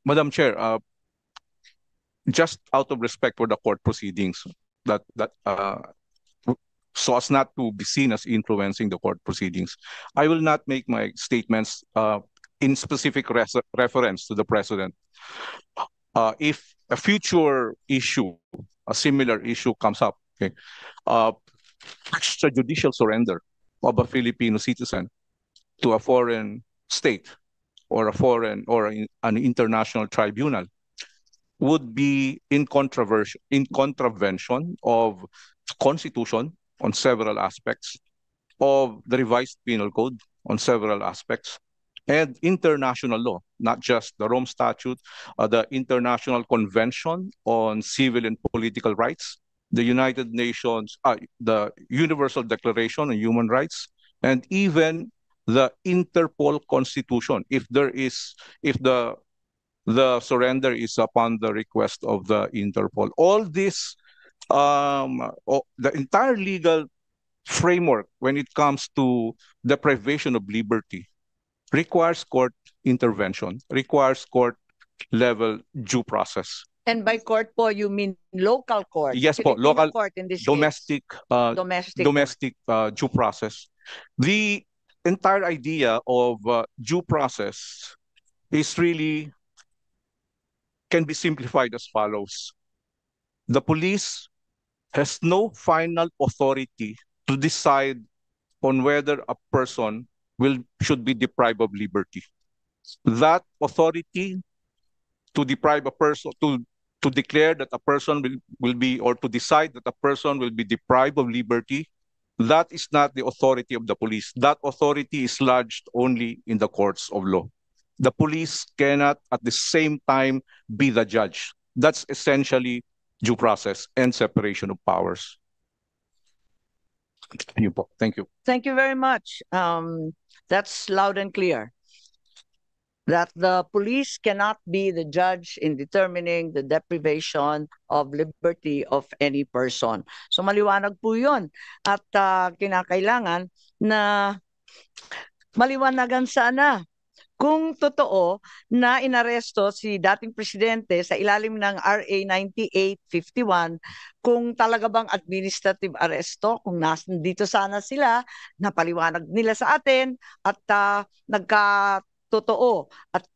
Madam Chair, just out of respect for the court proceedings, so as not to be seen as influencing the court proceedings, I will not make my statements in specific reference to the President. If a future issue, a similar issue comes up, okay, a judicial surrender of a Filipino citizen to a foreign state or an international tribunal would be in contravention of Constitution on several aspects, of the revised penal code on several aspects, and international law, not just the Rome Statute, the International Convention on Civil and Political Rights, the United Nations, the Universal Declaration on Human Rights, and even the Interpol Constitution, if the surrender is upon the request of the Interpol. All this, the entire legal framework when it comes to deprivation of liberty requires court intervention, requires court-level due process. And by court po, you mean local court? Yes po, Filipino local court in this domestic case. Domestic. domestic due process. The entire idea of due process is really can be simplified as follows. The police has no final authority to decide on whether a person should be deprived of liberty. That authority to deprive a person to declare that a person will be, or to decide that a person will be deprived of liberty, that is not the authority of the police. That authority is lodged only in the courts of law. The police cannot at the same time be the judge. That's essentially due process and separation of powers. Thank you. Thank you very much. That's loud and clear. That the police cannot be the judge in determining the deprivation of liberty of any person. So maliwanag po yun. At kinakailangan na maliwanagan sana kung totoo na inaresto si dating presidente sa ilalim ng RA 9851, kung talaga bang administrative arresto, kung nandito sana sila, napaliwanag nila sa atin at nagkatotoo at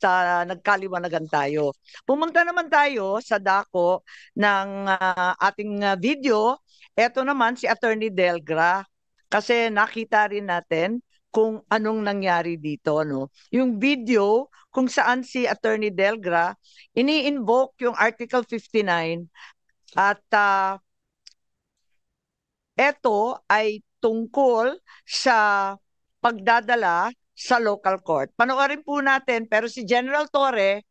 nagkaliwanagan tayo. Pumunta naman tayo sa dako ng ating video. Ito naman si Attorney Delgra, kasi nakita rin natin kung anong nangyari dito, no? Yung video kung saan si Attorney Delgra ini-invoke yung Article 59 at ito ay tungkol sa pagdadala sa local court. Panoorin po natin, pero si General Torre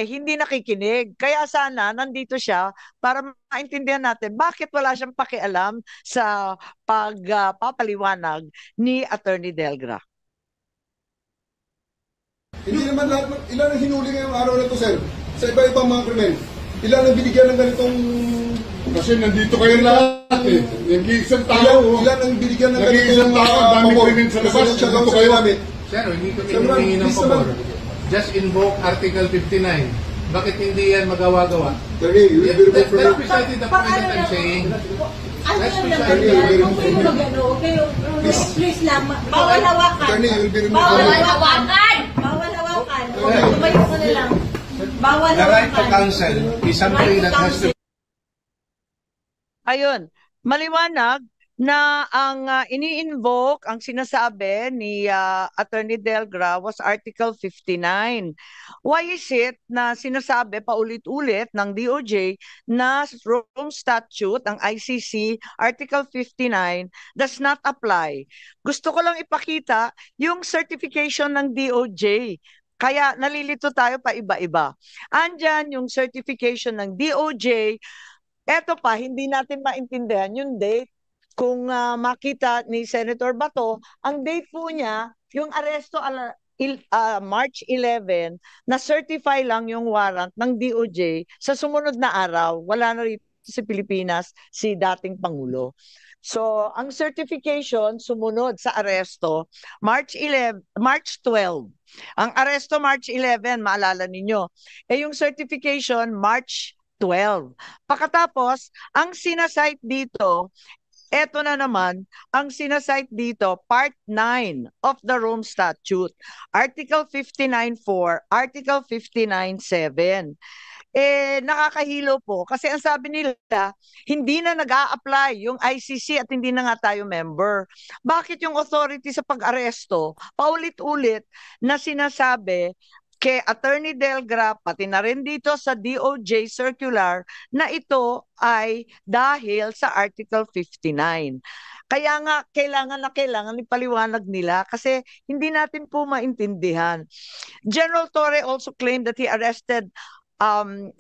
hindi nakikinig. Kaya sana nandito siya para maintindihan natin bakit wala siyang pakialam sa pagpapaliwanag ni Attorney Delgra. Hindi naman lahat, ilan ang hinuli ngayong araw na ito, sir? Sa iba-ibang mga krimen. Ilan ang binigyan ng ganitong... Kasi nandito kayo lahat eh. Nag-iisang tao. Ilan ang binigyan ng ganitong... Nag-iisang tao, ang dami krimen sa labas. Nandito kayo namin. Sir, hindi ko hinihingi ng pabor. Just invoke Article 59. Bakit hindi yan magawa-gawa? Attorney, you will be removed from That's precisely the point that I'm saying. Ano yung naman yan? Kung kayo mag-ano, okay, please lang, bawal hawakan. Attorney, you will be removed Bawal from hawakan! Bawal hawakan. Tumayo ko na lang. Bawal The right to hawakan. counsel is something that has to... Ayun, maliwanag na ang ini-invoke, ang sinasabi ni Attorney Delgra was Article 59. Why is it na sinasabi paulit-ulit ng DOJ na Rome Statute, ang ICC, Article 59, does not apply? Gusto ko lang ipakita yung certification ng DOJ. Kaya nalilito tayo pa iba-iba. Andyan yung certification ng DOJ. Eto pa, hindi natin maintindihan yung date. Kung makita ni Senator Bato, ang date po niya, yung aresto March 11, na-certify lang yung warrant ng DOJ sa sumunod na araw. Wala na rito sa Pilipinas si dating Pangulo. So, ang certification sumunod sa aresto March 12. Ang aresto March 11, maalala ninyo. Yung certification March 12. Pagkatapos, ang sinasite dito, eto na naman, ang sinasite dito, Part 9 of the Rome Statute, Article 59.4, Article 59.7. Nakakahilo po kasi ang sabi nila, hindi na nag-a-apply yung ICC at hindi na nga tayo member. Bakit yung authority sa pag-aresto, paulit-ulit na sinasabi kay Attorney Delgra, pati na rin dito sa DOJ circular, na ito ay dahil sa Article 59. Kaya nga, kailangan ipaliwanag nila kasi hindi natin po maintindihan. General Torre also claimed that he arrested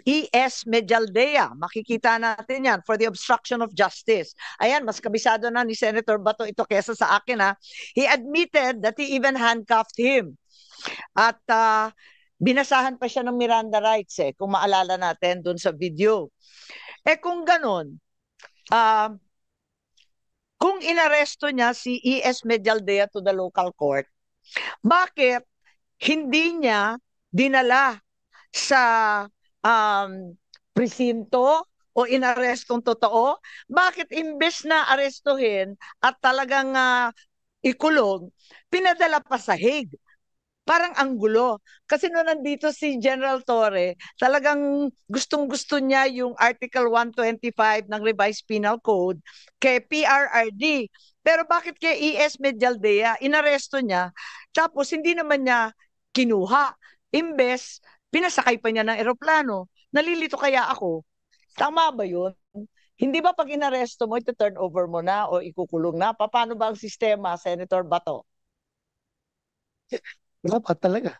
E.S. Medialdea. Makikita natin yan for the obstruction of justice. Ayan, mas kabisado na ni Senator Bato ito kesa sa akin. He admitted that he even handcuffed him. At binasahan pa siya ng Miranda rights kung maalala natin dun sa video. Kung ganon, kung inaresto niya si E.S. Medialdea to the local court, bakit hindi niya dinala sa presinto o inarestong totoo? Bakit imbes na arestuhin at talagang ikulong, pinadala pa sa Hague? Parang ang gulo. Kasi nung nandito si General Torre, talagang gustong-gusto niya yung Article 125 ng Revised Penal Code kay PRRD. Pero bakit kay ES Medialdea, inaresto niya, tapos hindi naman niya kinuha. Imbes, pinasakay pa niya ng eroplano. Nalilito kaya ako. Tama ba yun? Hindi ba pag inaresto mo, ito-turn over mo na o ikukulong na? Paano ba ang sistema, Senator Bato? Dapat talaga,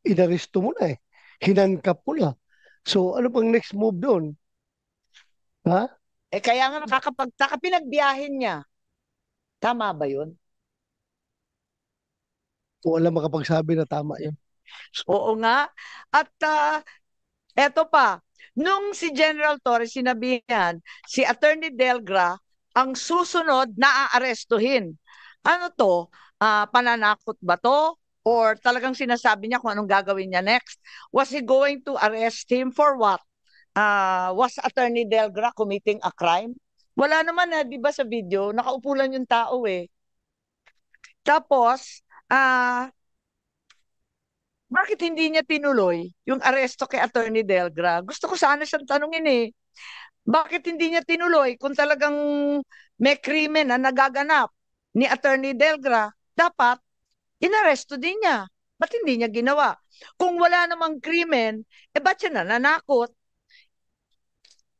inaresto mo na eh. Hinangkap mo na. So, ano pang next move doon? Ha? Kaya nga nakakapagtaka, pinagbiyahin niya. Tama ba yun? Wala makapagsabi na tama yun. Oo nga. At eto pa, nung si General Torres sinabihan, si Attorney Delgra ang susunod na aarestuhin. Ano to? Pananakot ba to? Or talagang sinasabi niya kung anong gagawin niya next? Was he going to arrest him for what? Was Attorney Delgra committing a crime? Wala naman di ba sa video, nakaupo lang yung tao eh. Tapos, bakit hindi niya tinuloy yung aresto kay Attorney Delgra? Gusto ko sana siyang tanungin eh. Bakit hindi niya tinuloy kung talagang may krimen na nagaganap ni Attorney Delgra? Dapat inaresto din niya. Ba't hindi niya ginawa? Kung wala namang krimen, ba't siya nananakot?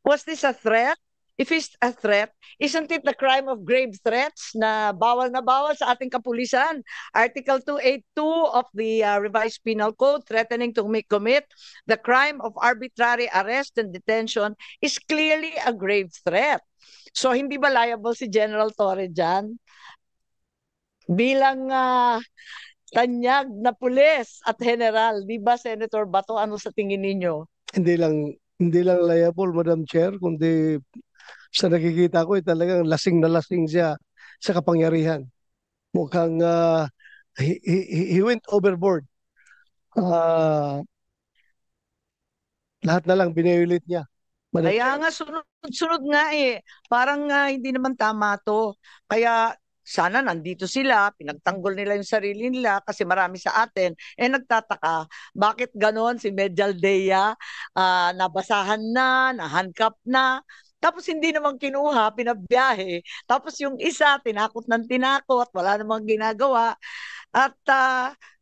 Was this a threat? If it's a threat, isn't it the crime of grave threats na bawal sa ating kapulisan? Article 282 of the Revised Penal Code, threatening to commit the crime of arbitrary arrest and detention is clearly a grave threat. So hindi ba liable si General Torre dyan? Bilang tanyag na pulis at general, di ba Senator Bato, ano sa tingin ninyo? Hindi lang liable, Madam Chair, kundi sa nakikita ko talagang lasing na lasing siya sa kapangyarihan. Mukhang he went overboard. Lahat na lang binayulit niya. Madam Kaya Chair. nga, sunod nga eh. Parang hindi naman tama to. Kaya sana nandito sila, pinagtanggol nila yung sarili nila kasi marami sa atin. Nagtataka, bakit ganon si Medialdea, nabasahan na, nahandcuff na, tapos hindi naman kinuha, pinabiyahe. Tapos yung isa, tinakot ng tinakot, wala namang ginagawa. At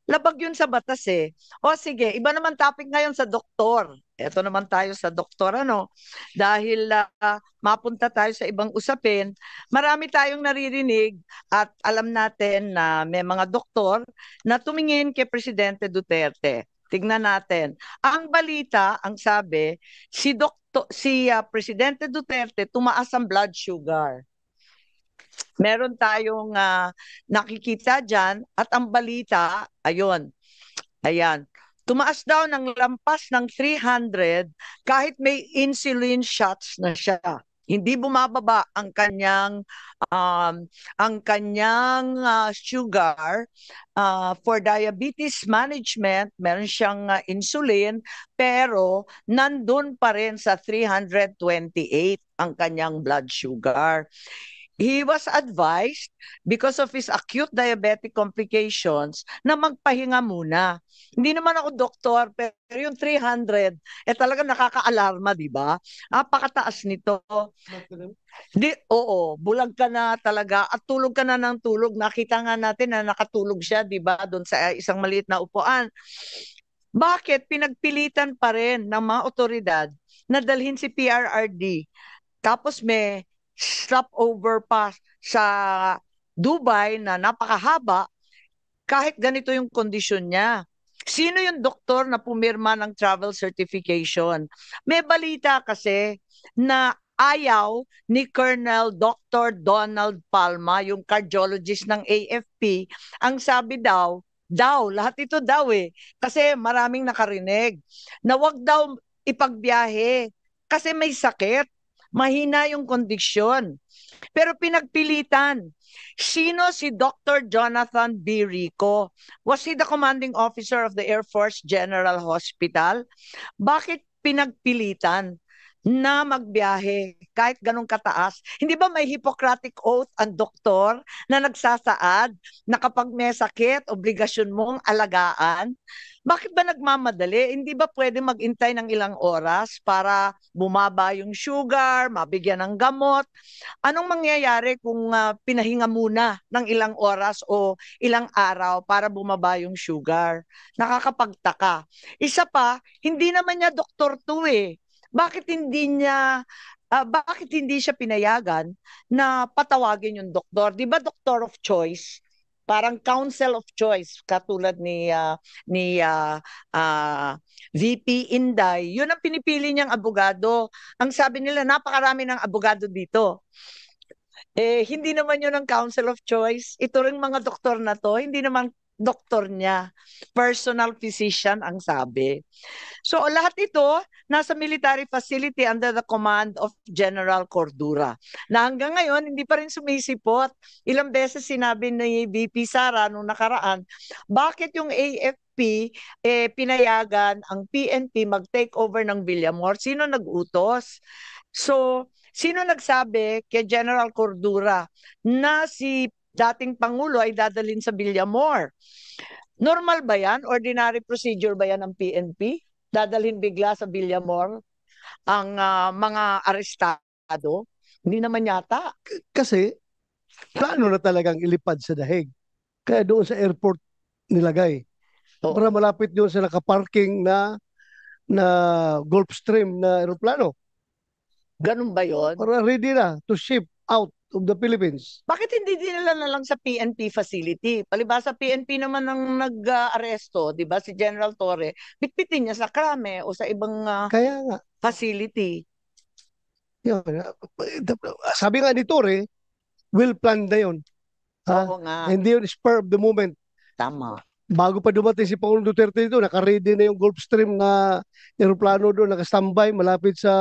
labag yun sa batas eh. O sige, iba naman topic ngayon sa doktor. Ito naman tayo sa doktor, ano? Dahil mapunta tayo sa ibang usapin, marami tayong naririnig at alam natin na may mga doktor na tumingin kay Presidente Duterte. Tignan natin. Ang balita, ang sabi, si Presidente Duterte tumaas ang blood sugar. Meron tayong nakikita dyan at ang balita, ayun, ayan, tumaas daw ng lampas ng 300 kahit may insulin shots na siya. Hindi bumababa ang kanyang sugar for diabetes management. Meron siyang insulin pero nandun pa rin sa 328 ang kanyang blood sugar. He was advised because of his acute diabetic complications na magpahinga muna. Hindi naman ako doktor, pero yung 300, talagang nakaka-alarma, di ba? Napakataas nito. Oo, bulag ka na talaga at tulog ka na ng tulog. Nakita nga natin na nakatulog siya, di ba, doon sa isang maliit na upuan. Bakit pinagpilitan pa rin ng mga otoridad na dalhin si PRRD? Tapos may stopover pa sa Dubai na napakahaba kahit ganito yung kondisyon niya. Sino yung doktor na pumirma ng travel certification? May balita kasi na ayaw ni Colonel Dr. Donald Palma, yung cardiologist ng AFP, ang sabi daw, lahat ito daw kasi maraming nakarinig, na wag daw ipagbiyahe kasi may sakit. Mahina yung kondisyon. Pero pinagpilitan. Sino si Dr. Jonathan B. Rico? Was he the commanding officer of the Air Force General Hospital? Bakit pinagpilitan na magbiyahe kahit ganong kataas. Hindi ba may Hippocratic Oath ang doktor na nagsasaad na kapag may sakit, obligasyon mong alagaan? Bakit ba nagmamadali? Hindi ba pwede magintay ng ilang oras para bumaba yung sugar, mabigyan ng gamot? Anong mangyayari kung pinahinga muna ng ilang oras o ilang araw para bumaba yung sugar? Nakakapagtaka. Isa pa, hindi naman niya doktor to eh. Bakit hindi siya pinayagan na patawagin yung doktor? 'Di ba doctor of choice? Parang counsel of choice katulad ni VP Inday. 'Yun ang pinipili niyang abogado. Ang sabi nila napakarami ng abogado dito. Hindi naman 'yun ang counsel of choice. Ito ring mga doktor na to, hindi naman doktor niya. Personal physician ang sabi. So lahat ito nasa military facility under the command of General Cordura. Na hanggang ngayon hindi pa rin sumisipot. Ilang beses sinabi ni VP Sara nung nakaraan, bakit yung AFP pinayagan ang PNP mag-take over ng Villamor? Sino nag-utos? So sino nagsabi kay General Cordura na si dating Pangulo ay dadalhin sa Villamor? Normal ba yan? Ordinary procedure ba yan ng PNP? Dadalhin bigla sa Villamor ang mga arestado? Hindi naman yata. Kasi plano na talagang ilipad sa Dahig. Kaya doon sa airport nilagay. Oo. Para malapit doon sa nakaparking na Gulfstream na aeroplano. Ganun ba yon? Para ready na to ship out of the Philippines. Bakit hindi dinala na lang sa PNP facility? Palibhasa PNP naman ang nag-aresto, di ba? Si General Torre, bitbitin niya sa Krame o sa ibang Kaya nga, facility. yun, sabi nga ni Torre, well planned na yun. Ha? Oo nga, Hindi yun spur of the moment. tama. Bago pa dumating si Pangulong Duterte dito, naka-ready na yung Gulfstream na aeroplano doon, naka-standby malapit sa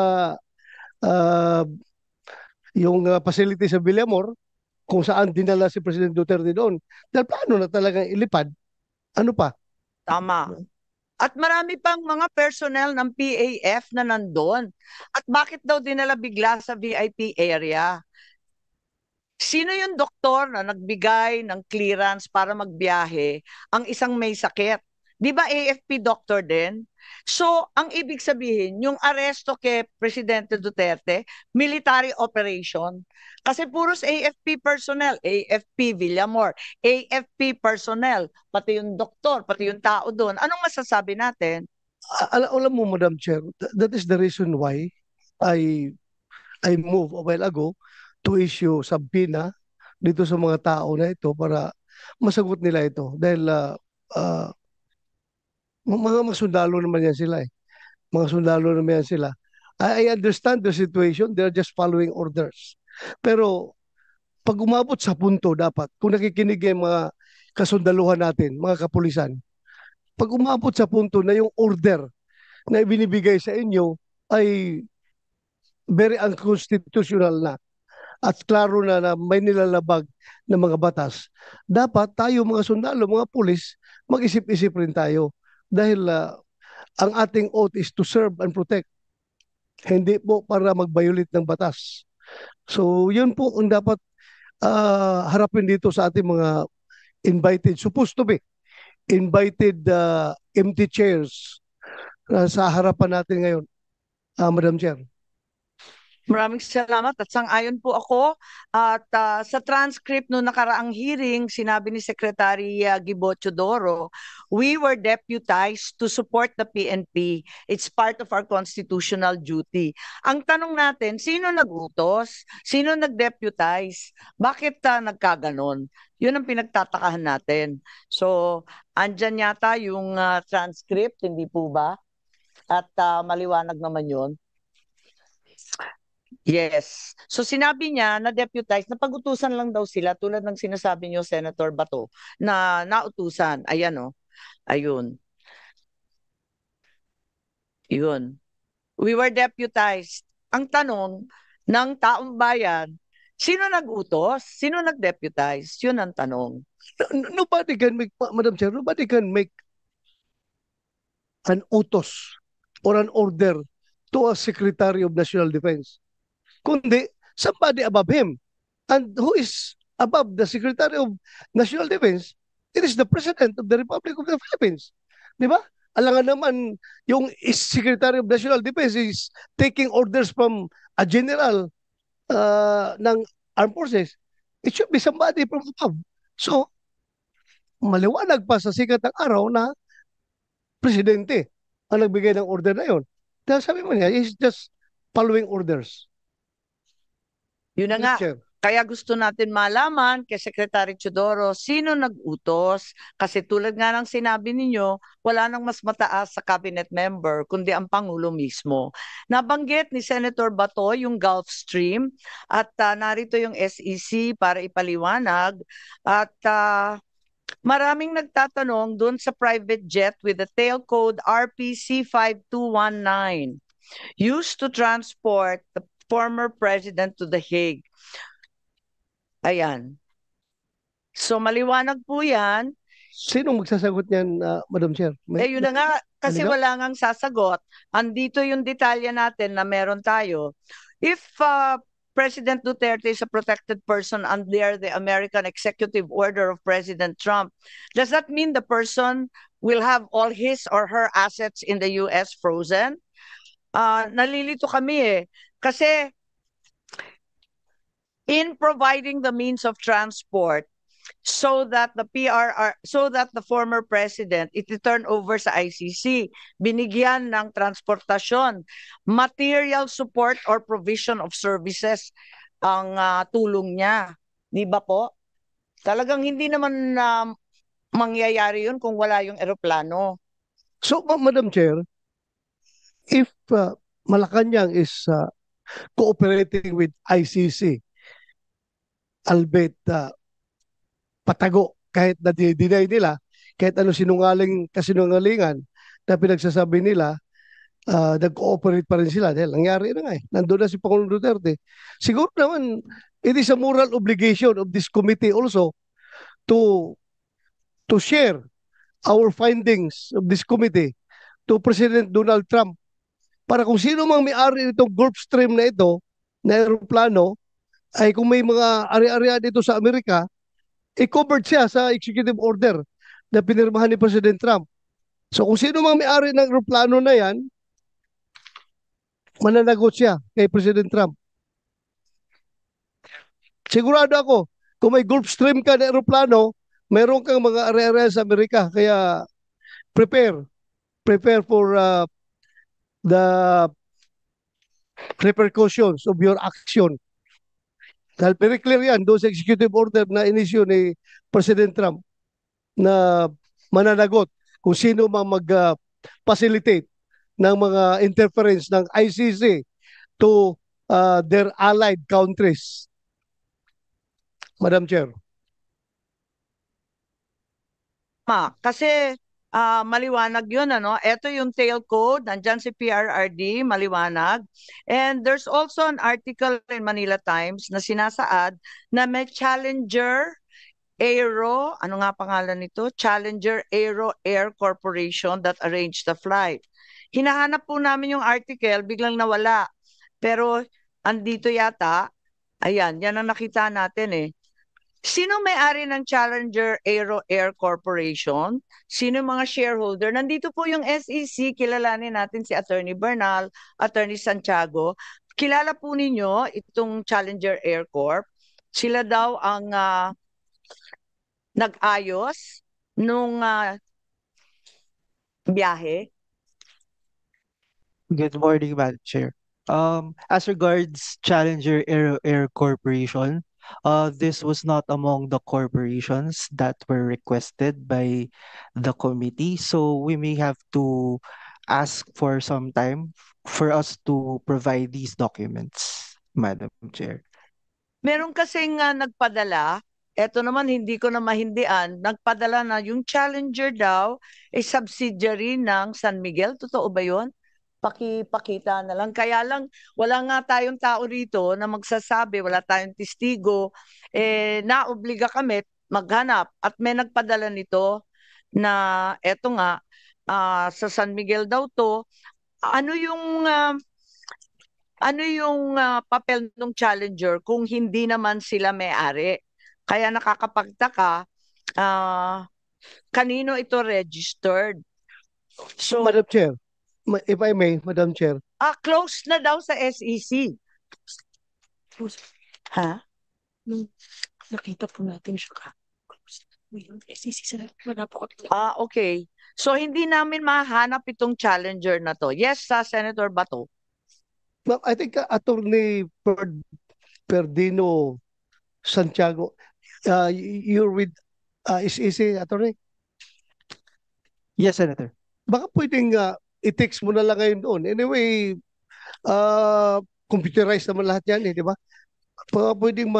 yung facility sa Villamor, kung saan dinala si President Duterte doon. Dahil plano na talagang ilipad. Ano pa? Tama. At marami pang mga personnel ng PAF na nandun. At bakit daw dinala bigla sa VIP area? Sino yung doktor na nagbigay ng clearance para magbiyahe ang isang may sakit? Di ba AFP doctor din? So, ang ibig sabihin, yung aresto kay Presidente Duterte, military operation. Kasi puros AFP personnel, AFP Villamor, AFP personnel, pati yung doktor, pati yung tao doon. Anong masasabi natin? Alam mo, Madam Chair, that is the reason why I moved a while ago to issue subpoena dito sa mga tao na ito para masagot nila ito. Dahil mga sundalo naman yan sila eh. Mga sundalo naman yan sila. I understand the situation, they're just following orders. Pero pag umabot sa punto dapat, kung nakikinig yung mga kasundaluhan natin, mga kapulisan, pag umabot sa punto na yung order na ibinibigay sa inyo ay very unconstitutional na at klaro na may nilalabag na mga batas, dapat tayo mga sundalo, mga pulis, mag-isip-isip rin tayo. Dahil ang ating oath is to serve and protect. Hindi po para mag-violate ng batas. So yun po ang dapat harapin dito sa ating mga invited, supposed to be invited empty chairs sa harapan natin ngayon, Madam Chair. Maraming salamat at sang-ayon po ako. At sa transcript no nakaraang hearing, sinabi ni Secretary Gibo Teodoro, we were deputized to support the PNP. It's part of our constitutional duty. Ang tanong natin, sino nag-utos? Sino nag-deputize? Bakit nagkaganon? Yun ang pinagtatakahan natin. So, andyan yata yung transcript, hindi po ba? At maliwanag naman yun. Yes. So sinabi niya na deputize, na pag-utusan lang daw sila tulad ng sinasabi niyo, Senator Bato, na nautusan. Ayan o. Ayun. Yun. We were deputized. Ang tanong ng taong bayan, sino nag-utos? Sino nag-deputize? Yun ang tanong. Nobody can make, Madam Chair, nobody can make an utos or an order to a Secretary of National Defense, kundi somebody above him. And who is above the Secretary of National Defense? It is the President of the Republic of the Philippines. Di ba? Alangan naman, yung Secretary of National Defense is taking orders from a general ng armed forces. It should be somebody from above. So, maliwanag pa sa sikat ng araw na presidente ang nagbigay ng order na yon. Dahil sabi mo niya, he's just following orders. Yun na nga. Chair. Kaya gusto natin malaman kay Secretary Teodoro sino nag-utos. Kasi tulad nga ng sinabi ninyo, wala nang mas mataas sa cabinet member kundi ang Pangulo mismo. Nabanggit ni Senator Bato yung Gulf Stream at narito yung SEC para ipaliwanag. At maraming nagtatanong doon sa private jet with the tail code RPC 5219 used to transport the former president to The Hague. Ayan. So maliwanag po yan. Sino magsasagot niyan, Madam Chair? Yun na nga, kasi wala ngang sasagot. Andito yung detalye natin na meron tayo. If President Duterte is a protected person under the American executive order of President Trump, does that mean the person will have all his or her assets in the US frozen? Nalilito kami kasi in providing the means of transport so that the former president iti-turn over sa ICC, binigyan ng transportasyon, material support or provision of services ang tulong niya. Di ba po? Talagang hindi naman mangyayari yun kung wala yung eroplano. So, Madam Chair, if Malacanang is cooperating with ICC, albeit patago, kahit na dinay nila, kahit ano kasinungalingan na pinagsasabi nila, nag-cooperate pa rin sila dahil nangyari na nga nandun na si Pangulong Duterte. Siguro naman, it is a moral obligation of this committee also to share our findings of this committee to President Donald Trump para kung sino mang may-ari nitong Gulfstream na ito, na aeroplano, ay kung may mga ari-arian dito sa Amerika, covered siya sa executive order na pinirmahan ni President Trump. So kung sino mang may-ari ng aeroplano na yan, mananagot siya kay President Trump. Sigurado ako, kung may Gulfstream ka na aeroplano, meron kang mga ari-arian sa Amerika. Kaya prepare for the repercussions of your action. Dahil very clear yan doon sa executive order na inisyu ni President Trump na mananagot kung sino mang mag-facilitate ng mga interference ng ICC to their allied countries. Madam Chair. Kasi maliwanag yun, ano? Ito yung tail code, nandyan si PRRD, maliwanag. And there's also an article in Manila Times na sinasaad na may Challenger Aero, ano nga pangalan nito? Challenger Aero Air Corporation that arranged the flight. Hinahanap po namin yung article, biglang nawala. Pero andito yata, ayan, yan ang nakita natin Sino may-ari ng Challenger Aero Air Corporation? Sino mga shareholder? Nandito po yung SEC, kilalanin natin si Attorney Bernal, Attorney Santiago. Kilala po ninyo itong Challenger Air Corp. Sila daw ang nag-ayos nung biyahe. Good morning, Madam Chair. As regards Challenger Air Corporation, this was not among the corporations that were requested by the committee, so we may have to ask for some time for us to provide these documents, Madam Chair. Meron kasing nagpadala, eto naman hindi ko na mahindian, nagpadala na yung Challenger daw ay subsidiary ng San Miguel. Totoo ba yun? Pakita na lang. Kaya lang, wala nga tayong tao rito na magsasabi, wala tayong testigo. Naobliga kami maghanap. At may nagpadala nito na eto nga, sa San Miguel daw to. Ano yung ano yung papel ng challenger kung hindi naman sila may-ari? Kaya nakakapagtaka, kanino ito registered? So, Madam Chair, if I may, Madam Chair, close na daw sa SEC. Ha? Nakita po natin siya ka. Okay. So, hindi namin mahanap itong challenger na to. Yes, Senator Bato. ma'am, I think Attorney Perdino Santiago, you're with SEC, Attorney? Yes, Senator. Baka pwedeng i-text mo na lang ngayon doon. Anyway, computerized naman lahat yan, di ba? Baka pwedeng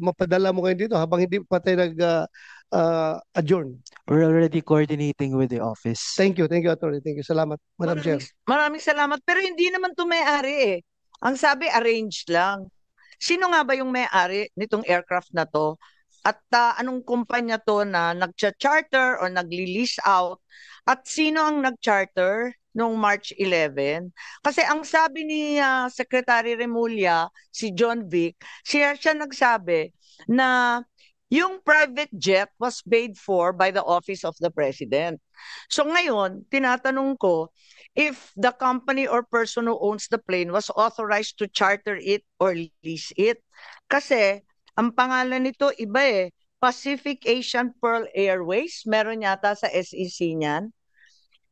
mapadala mo ngayon dito habang hindi pa tayo nag-adjourn. We're already coordinating with the office. Thank you, Attorney. Thank you. Salamat, Madam Chair. Maraming salamat. Pero hindi naman to may-ari eh. Ang sabi, arranged lang. Sino nga ba yung may-ari nitong aircraft na to? At anong kumpanya to na nag-charter or nag-lease out? At sino ang nag-charter noong March 11? Kasi ang sabi ni Secretary Remulla, si John Vic, siya nagsabi na yung private jet was paid for by the Office of the President. So ngayon, tinatanong ko, if the company or person who owns the plane was authorized to charter it or lease it. Kasi ang pangalan nito iba eh, Pacific Asian Pearl Airways. Meron yata sa SEC niyan.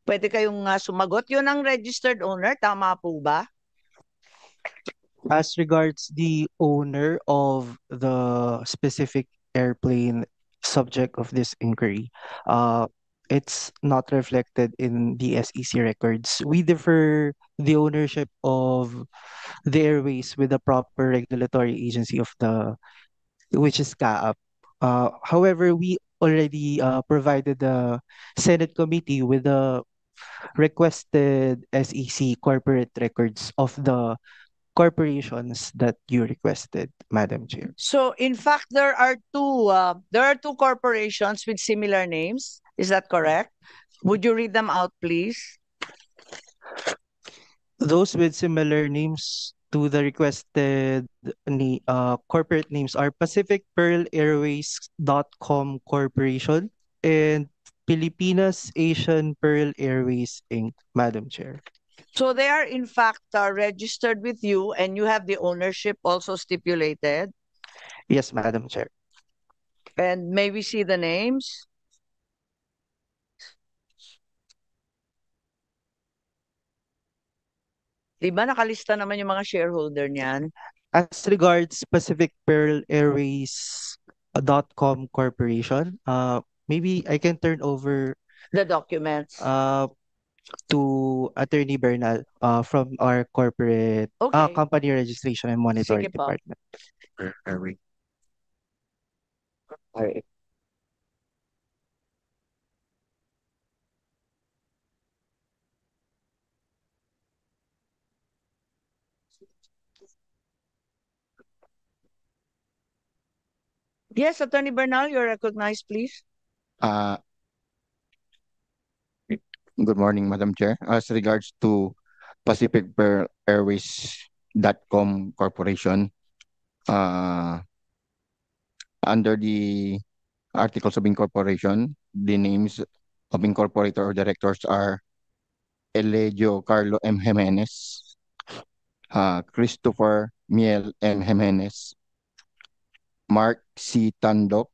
Pwede kayong sumagot. Yun ang registered owner, tama po ba? As regards the owner of the specific airplane subject of this inquiry, it's not reflected in the SEC records. We defer the ownership of the airways with the proper regulatory agency of which is CAAP. However, we already provided the Senate committee with the requested SEC corporate records of the corporations that you requested, Madam Chair. So in fact, there are two corporations with similar names. Is that correct? Would you read them out, please? Those with similar names to the requested corporate names are Pacific Pearl Airways.com Corporation and Pilipinas Asian Pearl Airways Inc., Madam Chair. So they are in fact registered with you and you have the ownership also stipulated? Yes, Madam Chair. And may we see the names? Diba nakalista naman yung mga shareholder niyan? As regards Pacific Pearl Airways.com Corporation, maybe I can turn over the documents to Attorney Bernal from our corporate company registration and monitoring department. All right. Yes, Attorney Bernal, you're recognized, please. Good morning, Madam Chair. As regards to Pacific Pearl Airways.com Corporation, under the Articles of Incorporation, the names of incorporator or directors are Elegio Carlo M. Jimenez, Christopher Miel M. Jimenez, Mark C. Tandok,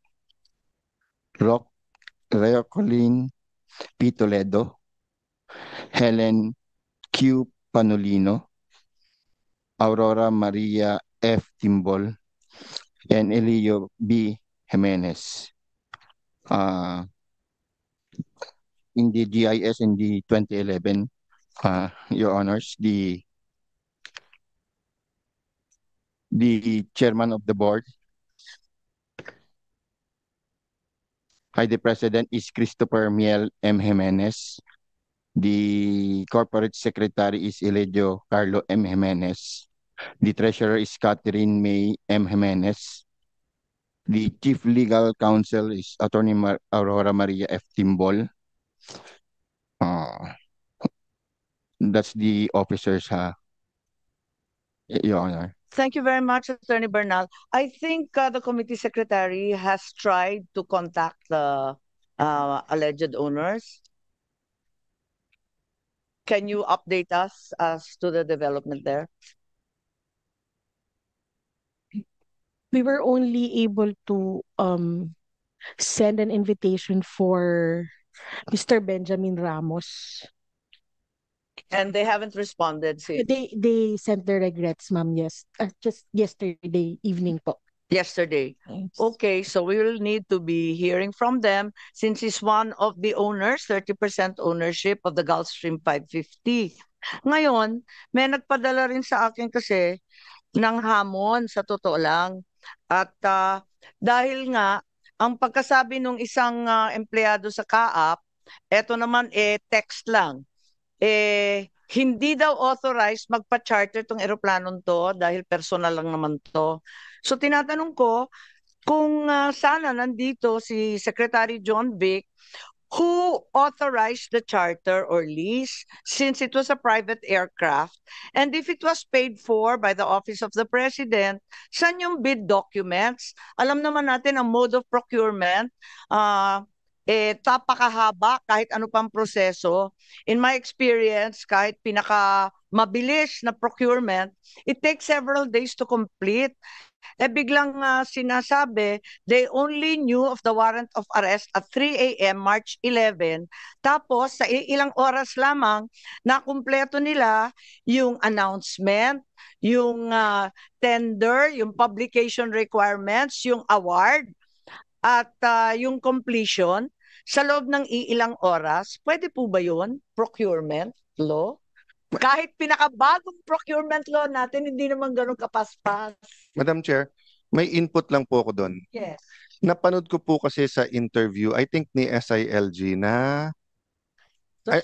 Reocolin P. Toledo, Helen Q. Panolino, Aurora Maria F. Timbol, and Elio B. Jimenez. In the GIS in the 2011, Your Honors, the chairman of the board, the president is Christopher Miel M. Jimenez. The corporate secretary is Elegio Carlo M. Jimenez. The treasurer is Catherine May M. Jimenez. The chief legal counsel is Attorney Aurora Maria F. Timbol. That's the officers Your Honor. Thank you very much, Attorney Bernal. I think the committee secretary has tried to contact the alleged owners. Can you update us as to the development there? We were only able to send an invitation for Mr. Benjamin Ramos. And they haven't responded since They sent their regrets, ma'am, just yesterday evening po. yesterday. Okay, so we will need to be hearing from them since he's one of the owners, 30% ownership of the Gulfstream 550. Ngayon, may nagpadala rin sa akin kasi ng hamon sa totoo lang. At dahil nga, ang pagkasabi ng isang empleyado sa CAAP, eto naman text lang. Hindi daw authorized magpa-charter tong eroplanong to dahil personal lang naman to. So tinatanong ko kung sana nandito si Secretary John Vic, who authorized the charter or lease since it was a private aircraft, and if it was paid for by the Office of the President, saan yung bid documents? Alam naman natin ang mode of procurement, tapakahaba kahit ano pang proseso. In my experience, kahit pinaka mabilis na procurement, it takes several days to complete. Biglang sinasabi, they only knew of the warrant of arrest at 3 a.m. March 11. Tapos, sa ilang oras lamang, nakumpleto nila yung announcement, yung tender, yung publication requirements, yung award, at yung completion sa loob ng ilang oras. Pwede po ba yun? Procurement law? Kahit pinakabagong procurement law natin, hindi naman ganun kapaspas. Madam Chair, may input lang po ako doon. Yes. Napanood ko po kasi sa interview, I think ni SILG na,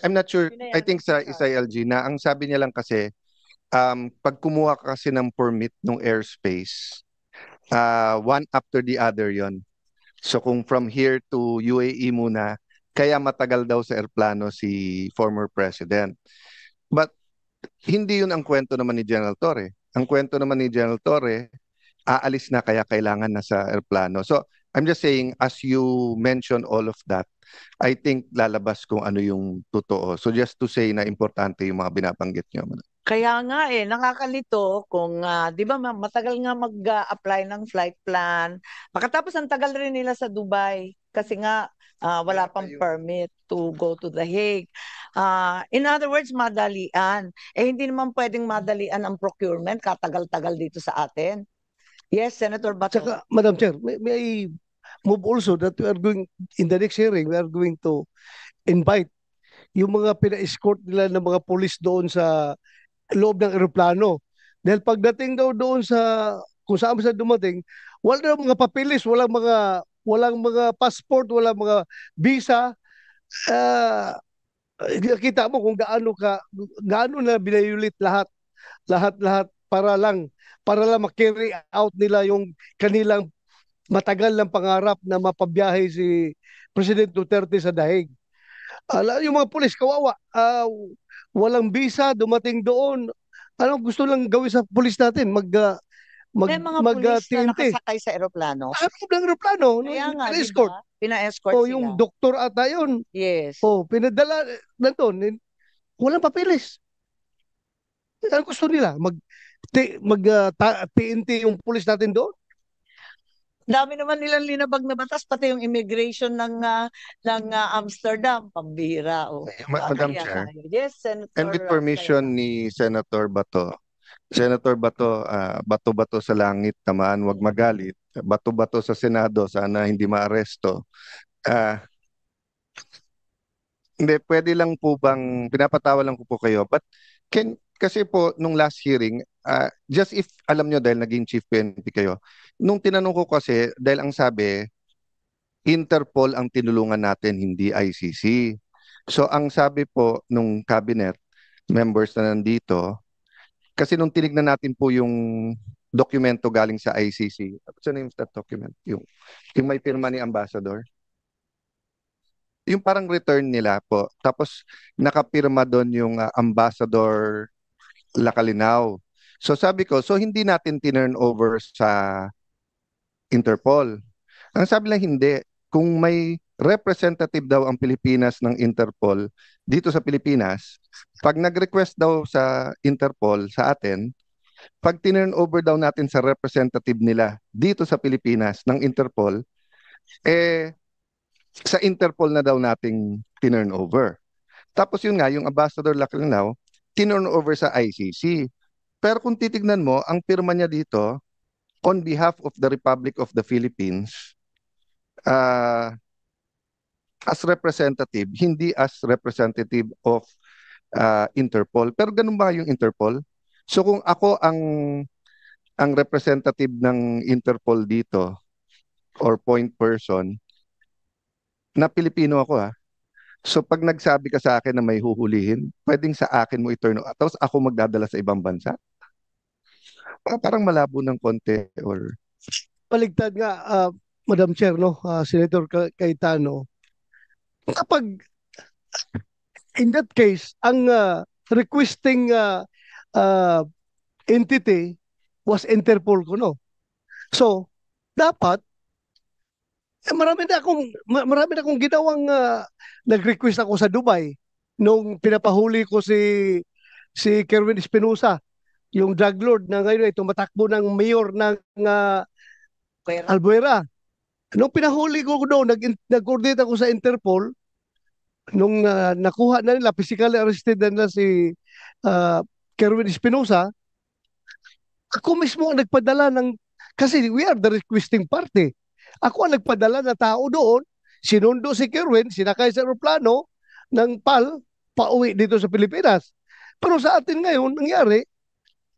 I'm not sure, I think sa SILG na, ang sabi niya lang kasi, pag kumuha ka kasi ng permit ng airspace, one after the other yon. So kung from here to UAE muna, kaya matagal daw sa airplano si former president. But hindi yun ang kwento naman ni General Torre. Ang kwento naman ni General Torre, aalis na kaya kailangan na sa airplano. So I'm just saying, as you mention all of that, I think lalabas kung ano yung totoo. So just to say na importante yung mga binabanggit niyo. Kaya nga nakakalito kung, di ba matagal nga mag-apply ng flight plan. Makatapos ang tagal rin nila sa Dubai kasi nga wala pang permit to go to The Hague. In other words, madalian. Hindi naman pwedeng madalian ang procurement, katagal-tagal dito sa atin. Yes, Senator Bato. Tsaka, Madam Chair, may I move also that we are going, in the next hearing, we are going to invite yung mga pina-escort nila ng mga police doon sa loob ng eroplano. Dahil pagdating daw doon sa kung saan sa dumating, wala daw mga papeles, walang mga passport, walang mga visa. Kita mo kung gaano na binayulit lahat para lang ma-carry out nila yung kanilang matagal ng pangarap na mapabiyahe si President Duterte sa Daig. Yung mga pulis kawawa, walang visa, dumating doon. Ano gusto lang gawin sa pulis natin? May mga pulis na TNT. nakasakay sa eroplano. Ng eroplano, Kaya nga, pina-escort. diba? Pina-escort sila. Yung doktor ata yun. Yes. Pinadala nandun. Walang papeles. Ano gusto nila? TNT yung pulis natin doon? Dami naman nilang linabag na batas, pati yung immigration ng Amsterdam, pambihira. Madam Chair. Yes, Senator. And with permission ni Senator Bato, Senator Bato, bato-bato sa langit naman, wag magalit. Bato-bato sa Senado, sana hindi maaresto. Hindi, pwede lang po bang, pinapatawa lang ko po kayo, but kasi po, nung last hearing, just if alam nyo dahil naging chief PNP kayo, nung tinanong ko kasi, dahil ang sabi, Interpol ang tinulungan natin, hindi ICC. So ang sabi po nung cabinet members na nandito, kasi nung tinignan natin po yung dokumento galing sa ICC, what's the name of that document? Yung may pirma ni Ambassador. Yung parang return nila po. Tapos nakapirma doon yung Ambassador Lacalinaw. So sabi ko, so hindi natin tinurn over sa Interpol. Ang sabi lang hindi, kung may representative daw ang Pilipinas ng Interpol dito sa Pilipinas, pag nag-request daw sa Interpol sa atin, pag tinurn over daw natin sa representative nila dito sa Pilipinas ng Interpol, sa Interpol na daw nating tinurn over. Tapos yun nga, yung Ambassador Laclanaw, tinurn over sa ICC. Pero kung titignan mo, ang pirma niya dito, on behalf of the Republic of the Philippines, as representative, hindi as representative of Interpol. Pero ganun ba yung Interpol? So kung ako ang representative ng Interpol dito, or point person, na Pilipino ako So pag nagsabi ka sa akin na may huhulihin, pwedeng sa akin mo i-turn over, tapos ako magdadala sa ibang bansa? Parang malabo ng konti or... Paligtad nga, Madam Chair, no? Senator Cayetano, kapag in that case, ang requesting entity was Interpol ko, no? So, dapat marami na akong ginawang nag-request ako sa Dubai nung pinapahuli ko si Kerwin Espinosa, yung drug lord na ngayon ay tumatakbo ng mayor ng Albuera. Nung pinahuli ko doon, nag-coordinate ako sa Interpol, nung nakuha na nila, physically arrested na nila si Kerwin Espinosa, ako mismo ang nagpadala kasi we are the requesting party. Ako ang nagpadala na tao doon, sinundo si Kerwin, sinakay sa aeroplano ng PAL, pauwi dito sa Pilipinas. Pero sa atin ngayon, nangyari,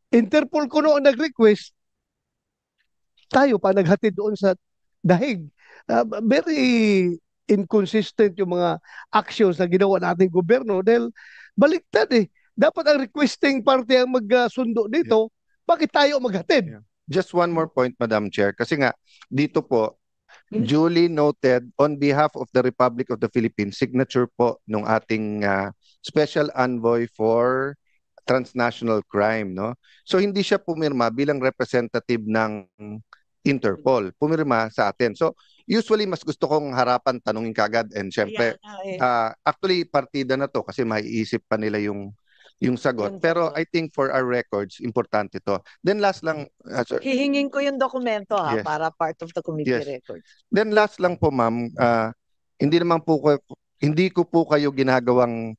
Interpol ko noon nag-request, tayo pa naghatid doon sa dahig. Very inconsistent yung mga actions na ginawa nating gobyerno dahil baliktad Dapat ang requesting party ang magsundo dito, bakit tayo maghatid? Just one more point, Madam Chair, kasi nga dito po, duly noted on behalf of the Republic of the Philippines, signature po nung ating Special Envoy for Transnational Crime, no? So hindi siya pumirma bilang representative ng Interpol. Pumirma sa atin. So usually mas gusto kong harapan tanungin kagad and syempre actually partida na to kasi maiisip pa nila yung sagot. Pero I think for our records, importante to. Then last lang, sir. Hihingin ko yung dokumento Yes. para part of the committee Yes. records. Then last lang po, ma'am, hindi ko po kayo ginagawang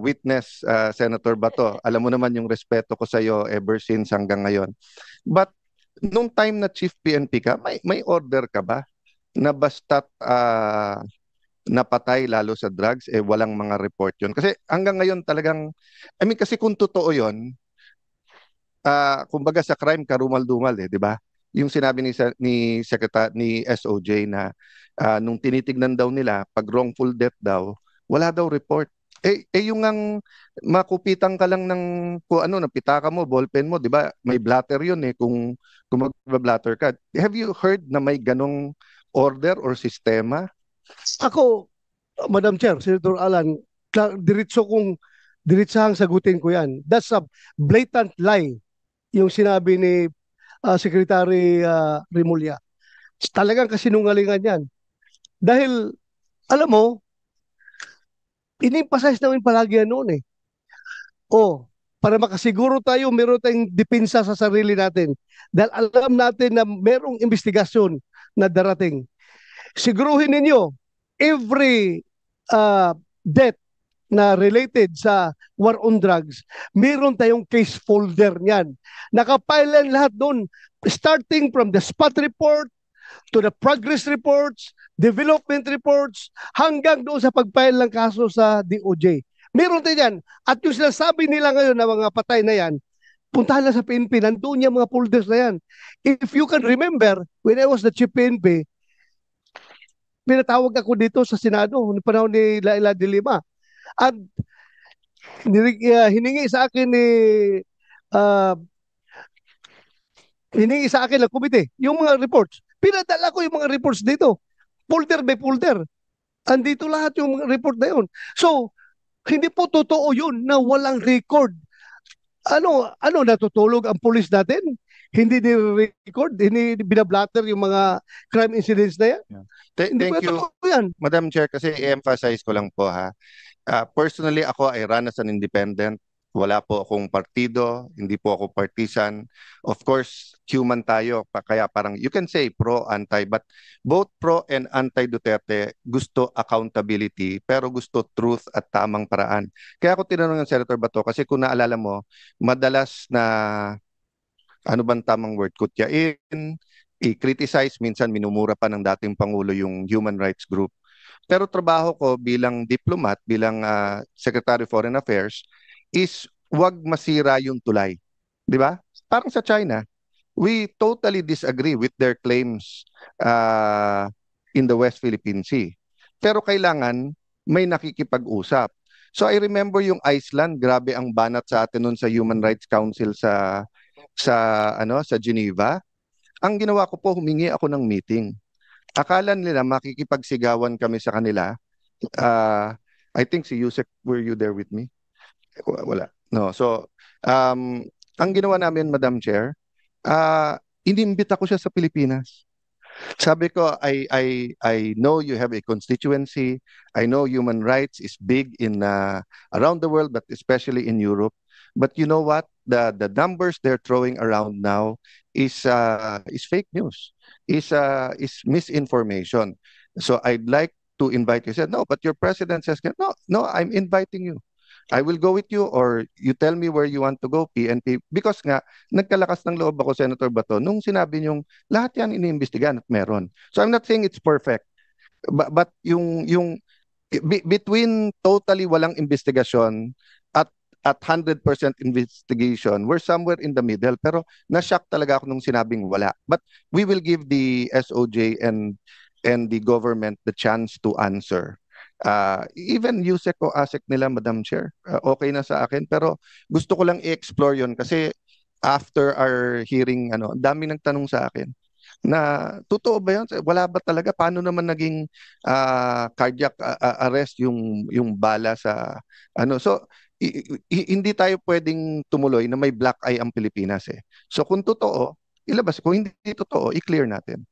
witness, Senator Bato. Alam mo naman yung respeto ko sa iyo ever since hanggang ngayon. But nung time na Chief PNP ka, may order ka ba na basta't napatay lalo sa drugs, walang mga report yun? Kasi hanggang ngayon talagang, kasi kung totoo yun, kumbaga sa crime, karumal-dumal di ba? Yung sinabi ni SOJ na nung tinitignan daw nila, pag wrongful death daw, wala daw report. Yung ang makupitan ka lang ng napitaka mo, ballpen mo, di ba? May blatter yun kung mag-blatter ka. Have you heard na may ganong order or sistema? Ako, Madam Chair, Senator Alan, diritsahang sagutin ko yan. That's a blatant lie yung sinabi ni Secretary Remulla. Talagang kasinungalingan yan. Dahil, alam mo, in-emphasize namin palagi yan noon para makasiguro tayo, meron tayong depensa sa sarili natin. Dahil alam natin na merong investigasyon na darating. Siguruhin ninyo, every death na related sa war on drugs, meron tayong case folder niyan. Nakapile lahat doon, starting from the spot report, to the progress reports, development reports, hanggang doon sa pag-file ng kaso sa DOJ. Meron tayo yan. At yung sinasabi nila ngayon na mga patay na yan, puntahan lang sa PNP, nandun yung mga folders na yan. If you can remember, when I was the chief PNP, pinatawag ako dito sa Senado noong panahon ni Laila de Lima. At hiningi sa akin ng komite yung mga reports. Pinadala ko yung mga reports dito. Folder by folder. Andito lahat yung mga report na yun. So, hindi po totoo yun na walang record ano natutulog ang pulis natin? Hindi ni-record, hindi binablatter yung mga crime incidents na yan. Hindi Thank pa you, totoo yan. Madam Chair, kasi i-emphasize ko lang po ha. Personally, ako ay run as an independent. Wala po akong partido, hindi po ako partisan. Of course, human tayo, kaya parang you can say pro, anti, but both pro and anti-Duterte gusto accountability, pero gusto truth at tamang paraan. Kaya ako tinanong ng Senator Bato, kasi kung naalala mo, madalas na, ano bang tamang word, kutyain, i-criticize, minsan minumura pa ng dating Pangulo yung human rights group. Pero trabaho ko bilang diplomat, bilang Secretary of Foreign Affairs, is wag masira yung tulay. Di ba? Parang sa China, we totally disagree with their claims in the West Philippine Sea. Pero kailangan may nakikipag-usap. So I remember yung Iceland, grabe ang banat sa atin nun sa Human Rights Council sa Geneva. Ang ginawa ko po, humingi ako ng meeting. Akala nila makikipagsigawan kami sa kanila. I think si Yusek, were you there with me? Wala. No. So, ang ginawa namin, Madam Chair, inimbita ko siya sa Pilipinas. Sabi ko, I know you have a constituency. I know human rights is big in around the world, but especially in Europe. But you know what? The numbers they're throwing around now is fake news, is misinformation. So I'd like to invite you. He said, no, but your president says, no, I'm inviting you. I will go with you, or you tell me where you want to go, PNP. Because nga, nagkalakas ng loob ako, Senator Bato, nung sinabi niyong lahat yan iniimbestigahan at meron. So I'm not saying it's perfect. But between totally walang investigasyon at 100% investigation, we're somewhere in the middle. Pero na-shock talaga ako nung sinabing wala. But we will give the SOJ and the government the chance to answer. Even Yusek o ASEC nila, Madam Chair, okay na sa akin. Pero gusto ko lang i-explore yon kasi after our hearing, ang dami nagtanong sa akin na totoo ba yun? Wala ba talaga? Paano naman naging cardiac arrest yung bala sa So, hindi tayo pwedeng tumuloy na may black eye ang Pilipinas eh. So kung totoo, ilabas. Kung hindi totoo, i-clear natin.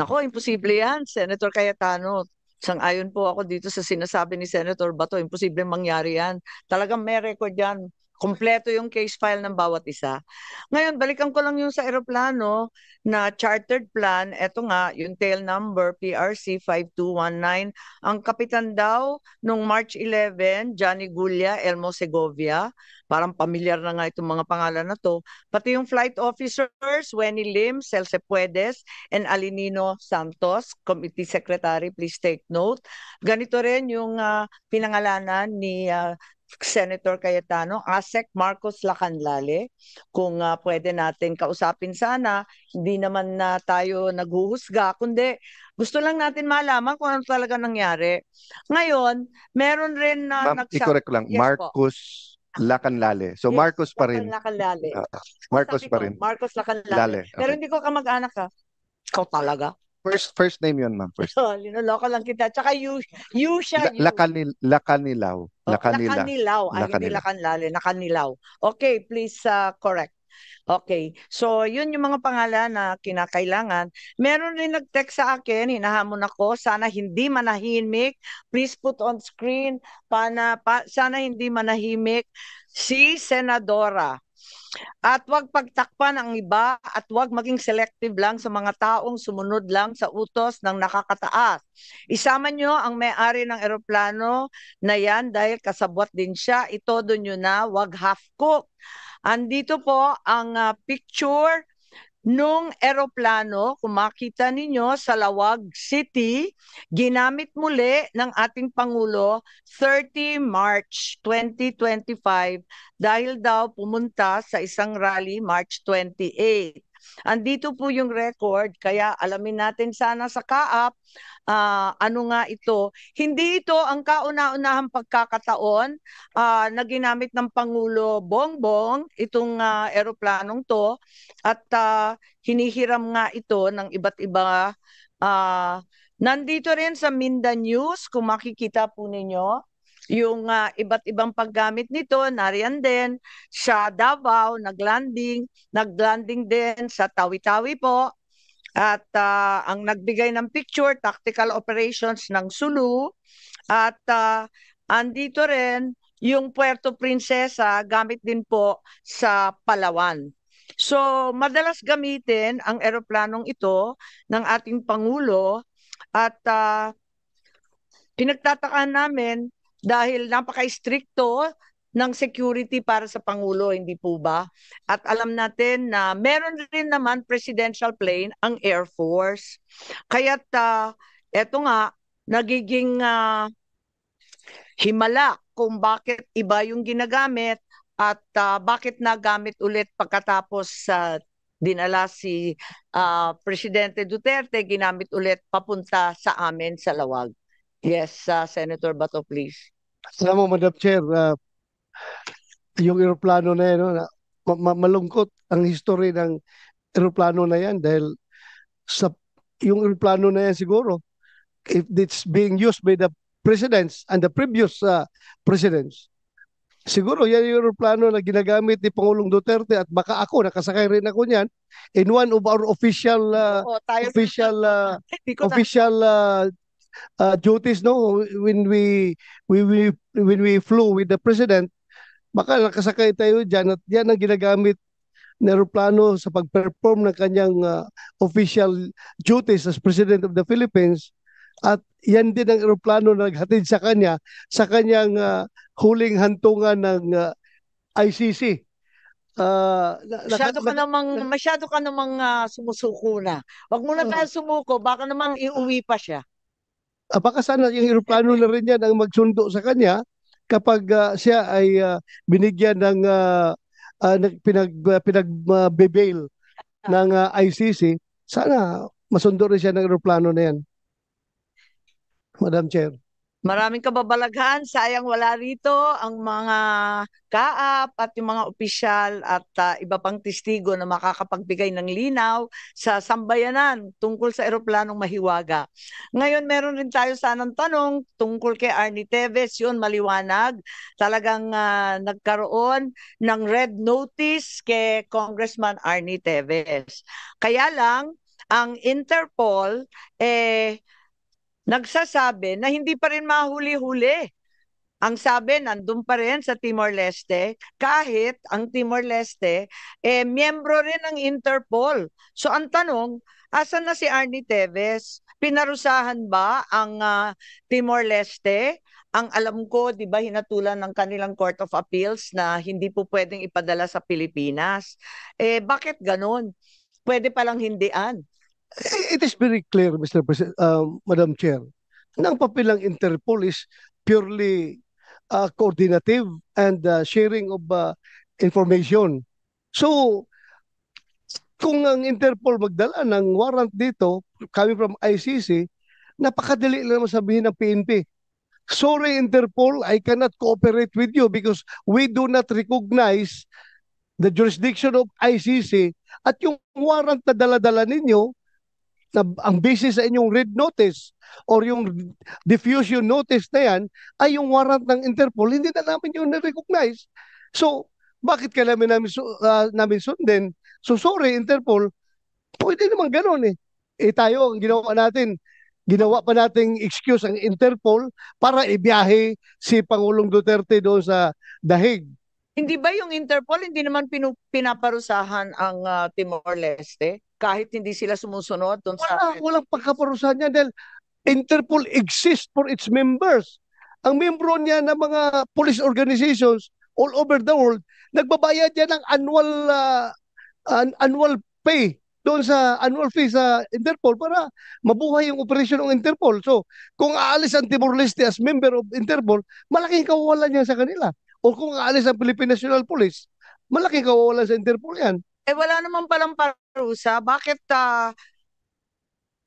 Ako, imposible yan, Senator Cayetano. Sang-ayon po ako dito sa sinasabi ni Senator Bato. Imposible mangyari yan. Talagang may record yan. Kompleto yung case file ng bawat isa. Ngayon, balikan ko lang yung sa eroplano na chartered plan. Ito nga, yung tail number, PRC 5219. Ang kapitan daw nung March 11, Johnny Gulia, Elmo Segovia. Parang pamilyar na nga itong mga pangalan na to. Pati yung flight officers, Wenny Lim, Celce Puedes, and Alinino Santos, Committee Secretary, please take note. Ganito rin yung pinangalanan ni Senator Cayetano, ASEC Marcos Lacanlale, kung pwede natin kausapin sana, hindi naman na tayo naghuhusga, kundi gusto lang natin malaman kung ano talaga nangyari. Ngayon, meron rin na Ma'am, i-correct ko lang, Yes, Marcos Lacanlale. So Yes, Marcos pa rin. Lacanlale. Marcos Sabi pa ko, rin. Marcos Lacanlale. Okay. Pero hindi ko kamag-anak ka. Ikaw talaga. First name yun, ma'am. First. Linuloko lang kita. Tsaka Yusha. Lakanilaw. Lakanilaw. Ay, hindi Lacanlale. Lakanilaw. Okay, please correct. Okay. So, yun yung mga pangalan na kinakailangan. Meron rin nag-text sa akin, hinahamon ako, sana hindi manahimik. Please put on screen. Sana hindi manahimik si Senadora. At huwag pagtakpan ang iba at huwag maging selective lang sa mga taong sumunod lang sa utos ng nakakataas. Isama nyo ang may-ari ng eroplano na yan dahil kasabwat din siya. Itodo nyo na, huwag half-cook. Andito po ang picture nung eroplano, kung makita ninyo sa Lawag City, ginamit muli ng ating Pangulo 30 March 2025 dahil daw pumunta sa isang rally March 28. Andito po yung record, kaya alamin natin sana sa kaap ano nga ito. Hindi ito ang kauna-unahang pagkakataon na ginamit ng Pangulo Bongbong itong eroplanong to at hinihiram nga ito ng iba't iba. Nandito rin sa Minda News, kung makikita po ninyo, Yung iba't ibang paggamit nito, nariyan din sa Davao, naglanding din sa Tawi-Tawi po. At ang nagbigay ng picture, tactical operations ng Sulu. At andito rin yung Puerto Princesa, gamit din po sa Palawan. So, madalas gamitin ang eroplanong ito ng ating Pangulo at pinagtatakaan namin dahil napaka-stricto ng security para sa Pangulo, hindi po ba? At alam natin na meron rin naman presidential plane ang Air Force. Kaya't eto nga, nagiging himala kung bakit iba yung ginagamit at bakit nagamit ulit pagkatapos dinala si Presidente Duterte, ginamit ulit papunta sa amin sa Lawag. Yes, Senator Bato, please. Alam mo, Madam Chair, yung eroplano na yan, no, malungkot ang history ng eroplano na yan dahil yung eroplano na yan siguro, if it's being used by the presidents and the previous presidents, siguro yan yung eroplano na ginagamit ni Pangulong Duterte at baka ako, nakasakay rin ako niyan in one of our official duties, no, when we flew with the president, baka nakasakay tayo dyan at yan ang ginagamit na eroplano sa pag-perform ng kanyang official duties as President of the Philippines. At yan din ang eroplano na naghatid sa kanyang huling hantungan ng ICC. Masyado ka namang sumusuko na. Wag mo na tayo sumuko, baka naman iuwi pa siya. Baka sana yung eroplano na rin yan ang magsundo sa kanya kapag siya ay binigyan ng pinag-bail ng ICC. Sana masundo rin siya ng eroplano na yan. Madam Chair. Maraming kababalaghan, sayang wala rito ang mga kaap at yung mga opisyal at iba pang testigo na makakapagbigay ng linaw sa sambayanan tungkol sa eroplanong Mahiwaga. Ngayon meron rin tayo sanang tanong tungkol kay Arnie Teves, yun maliwanag. Talagang nagkaroon ng red notice kay Congressman Arnie Teves. Kaya lang, ang Interpol nagsasabi na hindi pa rin mahuli-huli. Ang sabi, nandun pa rin sa Timor-Leste, kahit ang Timor-Leste, miyembro rin ng Interpol. So ang tanong, asan na si Arnie Teves? Pinarusahan ba ang Timor-Leste? Ang alam ko, di ba, hinatulan ng kanilang Court of Appeals na hindi po pwedeng ipadala sa Pilipinas. Bakit ganun? Pwede palang hindian. It is very clear, Mr. President, Madam Chair, na ang papel ng Interpol is purely coordinative and sharing of information. So, kung ang Interpol magdala ng warrant dito, coming from ICC, napakadali lang naman sabihin ng PNP. Sorry, Interpol, I cannot cooperate with you because we do not recognize the jurisdiction of ICC at yung warrant na dala-dala ninyo, na ang basis sa inyong red notice or yung diffusion notice na yan ay yung warrant ng Interpol, hindi na namin yun na-recognize. So, bakit kailangan namin sundin? So, sorry, Interpol, pwede naman ganun tayo, ang ginawa pa nating excuse ang Interpol para ibiyahe si Pangulong Duterte doon sa Dahig. Hindi ba yung Interpol, hindi naman pinaparusahan ang Timor-Leste? Kahit hindi sila sumusunod doon sa... Walang pagkaparusahan niya dahil Interpol exists for its members. Ang membro niya ng mga police organizations all over the world, nagbabayad yan ng annual pay doon sa annual fee sa Interpol para mabuhay yung operasyon ng Interpol. So, kung aalis ang Timor-Leste as member of Interpol, malaking kawawalan niya sa kanila. O kung aalis ang Philippine National Police, malaking kawawalan sa Interpol yan. Wala naman palang parusa. Bakit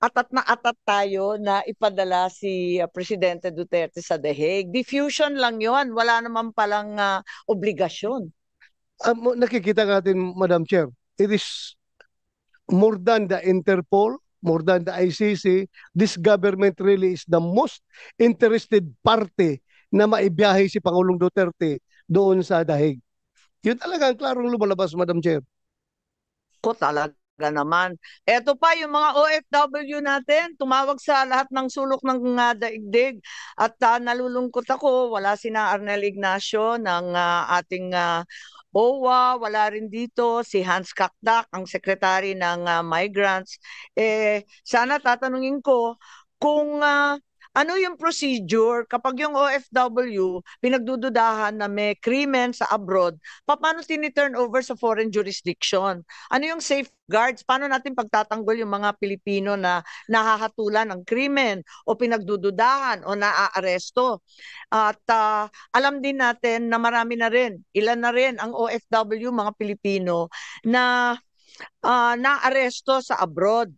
atat na atat tayo na ipadala si Presidente Duterte sa The Hague? Diffusion lang yon, wala naman palang obligasyon. Nakikita natin, Madam Chair, it is more than the Interpol, more than the ICC. This government really is the most interested party na maibiyahe si Pangulong Duterte doon sa dahig. Yun talaga ang klarong lumalabas, Madam Chair. Ko talaga naman. Eto pa yung mga OFW natin, tumawag sa lahat ng sulok ng daigdig at nalulungkot ako, wala sina Arnel Ignacio ng ating OWA, wala rin dito si Hans Kakdak, ang secretary ng migrants. Sana tatanungin ko kung ano yung procedure kapag yung OFW pinagdududahan na may krimen sa abroad, paano tini-turn over sa foreign jurisdiction? Ano yung safeguards? Paano natin pagtatanggol yung mga Pilipino na nahahatulan ng krimen o pinagdududahan o naaaresto? At alam din natin na marami na rin, ilan na rin ang OFW, mga Pilipino, na naaresto sa abroad.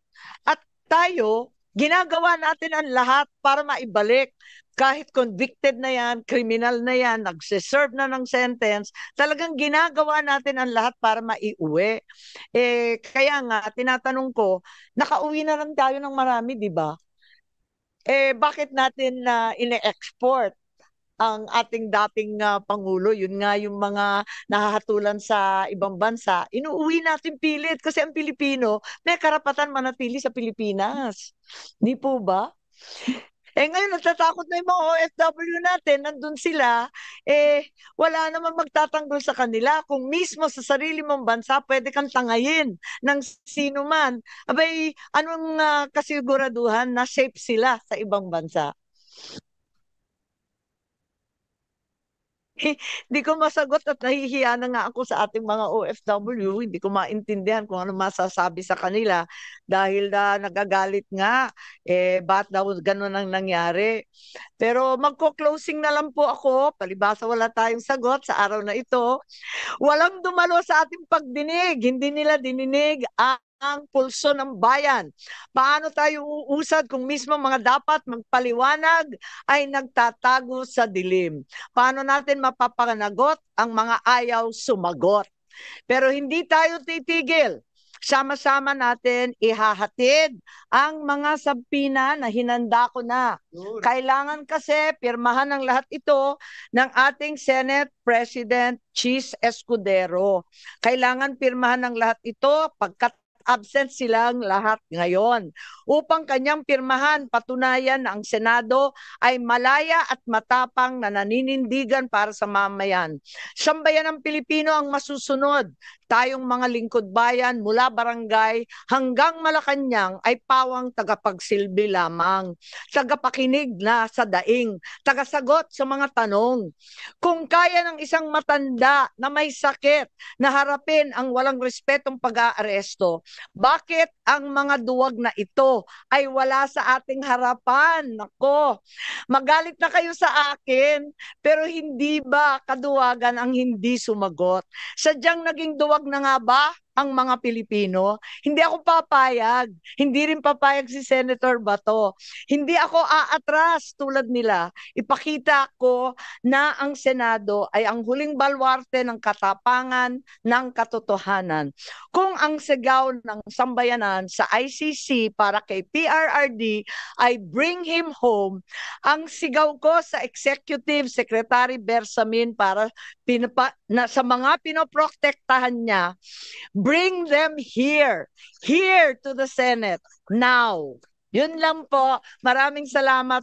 At tayo, ginagawa natin ang lahat para maibalik. Kahit convicted na yan, criminal na yan, nagsiserve na ng sentence, talagang ginagawa natin ang lahat para maiuwi. Kaya nga, tinatanong ko, nakauwi na lang tayo ng marami, di ba? Bakit natin ine-export ang ating dating Pangulo? Yun nga yung mga nahahatulan sa ibang bansa, inuuwi natin pilit kasi ang Pilipino may karapatan manatili sa Pilipinas. Di po ba? Ngayon, natatakot na yung mga OFW natin, nandun sila, wala naman magtatanggol sa kanila. Kung mismo sa sarili mong bansa, pwede kang tangayin ng sino man. Abay, anong kasiguraduhan na safe sila sa ibang bansa? Hindi ko masagot at nahihiya na nga ako sa ating mga OFW. Hindi ko maintindihan kung ano masasabi sa kanila dahil nagagalit nga. Ba't daw ganun ang nangyari? Pero magko-closing na lang po ako. Palibasa wala tayong sagot sa araw na ito. Walang dumalo sa ating pagdinig. Hindi nila dininig ang pulso ng bayan. Paano tayo uusad kung mismo mga dapat magpaliwanag ay nagtatago sa dilim? Paano natin mapapanagot ang mga ayaw sumagot? Pero hindi tayo titigil. Sama-sama natin ihahatid ang mga sabpina na hinanda ko na. Kailangan kasi pirmahan ng lahat ito ng ating Senate President Chis Escudero. Kailangan pirmahan ng lahat ito pagkat absent silang lahat ngayon. Upang kanyang pirmahan, patunayan na ang Senado ay malaya at matapang na naninindigan para sa mamayan. Sambayan ng Pilipino ang masusunod. Tayong mga lingkod bayan mula barangay hanggang Malacanang ay pawang tagapagsilbi lamang. Tagapakinig na sa daing, tagasagot sa mga tanong. Kung kaya ng isang matanda na may sakit na harapin ang walang respetong pag-aaresto, bakit ang mga duwag na ito ay wala sa ating harapan? Nako, magalit na kayo sa akin, pero hindi ba kaduwagan ang hindi sumagot? Sadyang naging duwag na nga ba ang mga Pilipino? Hindi ako papayag. Hindi rin papayag si Senator Bato. Hindi ako aatras tulad nila. Ipakita ko na ang Senado ay ang huling balwarte ng katapangan, ng katotohanan. Kung ang sigaw ng sambayanan sa ICC para kay PRRD ay bring him home, ang sigaw ko sa Executive Secretary Bersamin para sa mga pinoprotektahan niya, bring them here to the Senate now. Yun lang po. Maraming salamat